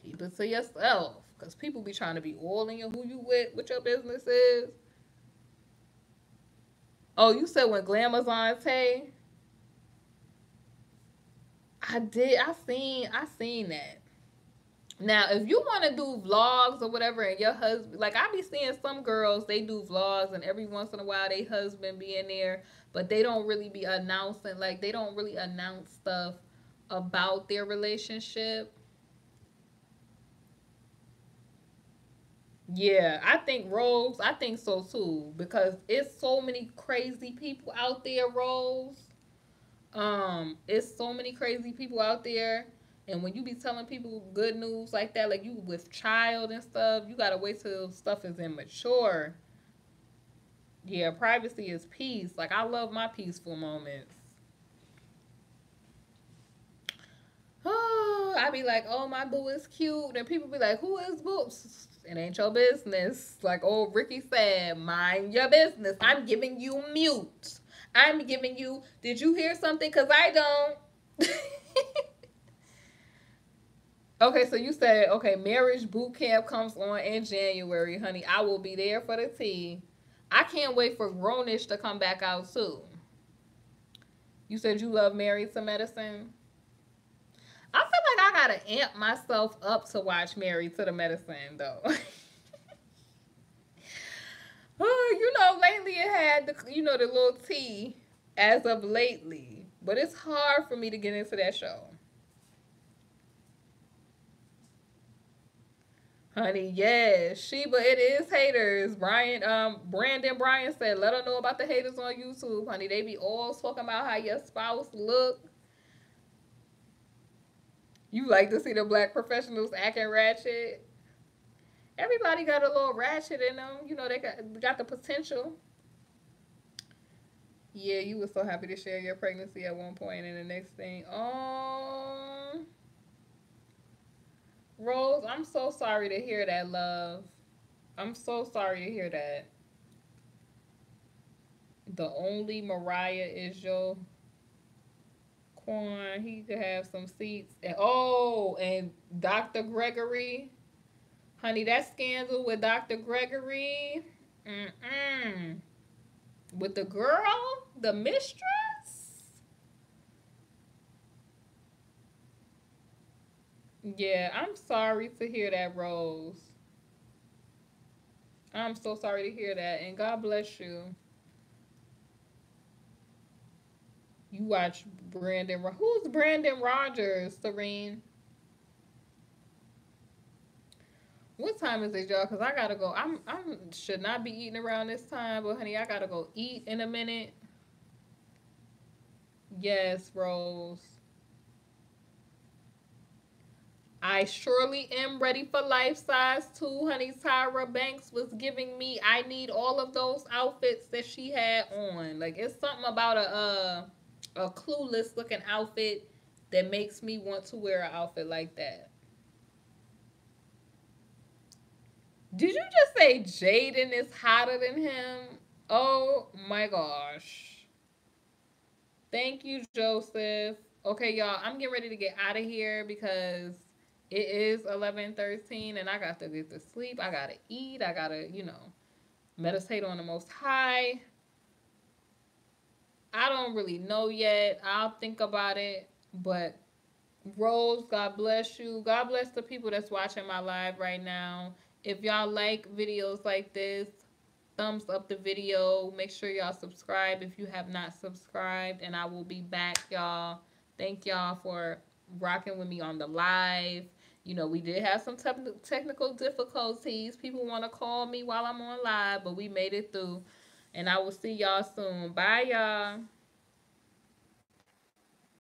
Keep it to yourself, cause people be trying to be all in your who you with, what your business is. Oh, you said when Glamazon Tay. I seen that. Now, if you want to do vlogs or whatever, and your husband, like I be seeing some girls, they do vlogs, and every once in a while, they husband be in there, but they don't really be announcing, like they don't really announce stuff about their relationship. Yeah, I think so too, because it's so many crazy people out there, Rose. It's so many crazy people out there. And when you be telling people good news like that, like you with child and stuff, you gotta wait till stuff is immature. Yeah, privacy is peace. Like I love my peaceful moments. Oh, I be like, oh, my boo is cute. And people be like, who is boo? It ain't your business. Like old Ricky said, mind your business. I'm giving you mute. I'm giving you, did you hear something? Because I don't. Okay, so you said, okay, marriage boot camp comes on in January, honey. I will be there for the tea. I can't wait for Grownish to come back out too. You said you love Married to Medicine. I feel like I gotta amp myself up to watch Married to the Medicine though. Oh, lately it had the little tea as of lately. But it's hard for me to get into that show. Honey, yes, Sheba, it is haters. Brandon Bryan said, let her know about the haters on YouTube, honey. They be all talking about how your spouse look. You like to see the black professionals acting ratchet. Everybody got a little ratchet in them. You know, they got the potential. Yeah, you were so happy to share your pregnancy at one point, and the next thing, Rose, I'm so sorry to hear that, love. I'm so sorry to hear that. The only Mariah is your Quan. He could have some seats. And Dr. Gregory. Honey, that scandal with Dr. Gregory. Mm-mm. With the girl, the mistress. Yeah, I'm sorry to hear that, Rose. I'm so sorry to hear that, and God bless you. You watch Brandon. Who's Brandon Rogers, Serene? What time is it, y'all? Cause I gotta go. I should not be eating around this time, but honey, I gotta go eat in a minute. Yes, Rose. I surely am ready for life size too, honey. Tyra Banks was giving me. I need all of those outfits that she had on. Like it's something about a clueless looking outfit that makes me want to wear an outfit like that. Did you just say Jaden is hotter than him? Oh my gosh. Thank you, Joseph. Okay, y'all, I'm getting ready to get out of here because it is 11:13 and I got to get to sleep. I got to eat. I got to, meditate on the Most High. I don't really know yet. I'll think about it. But Rose, God bless you. God bless the people that's watching my live right now. If y'all like videos like this, thumbs up the video. Make sure y'all subscribe if you have not subscribed. And I will be back, y'all. Thank y'all for rocking with me on the live. We did have some technical difficulties. People want to call me while I'm on live, but we made it through. And I will see y'all soon. Bye, y'all.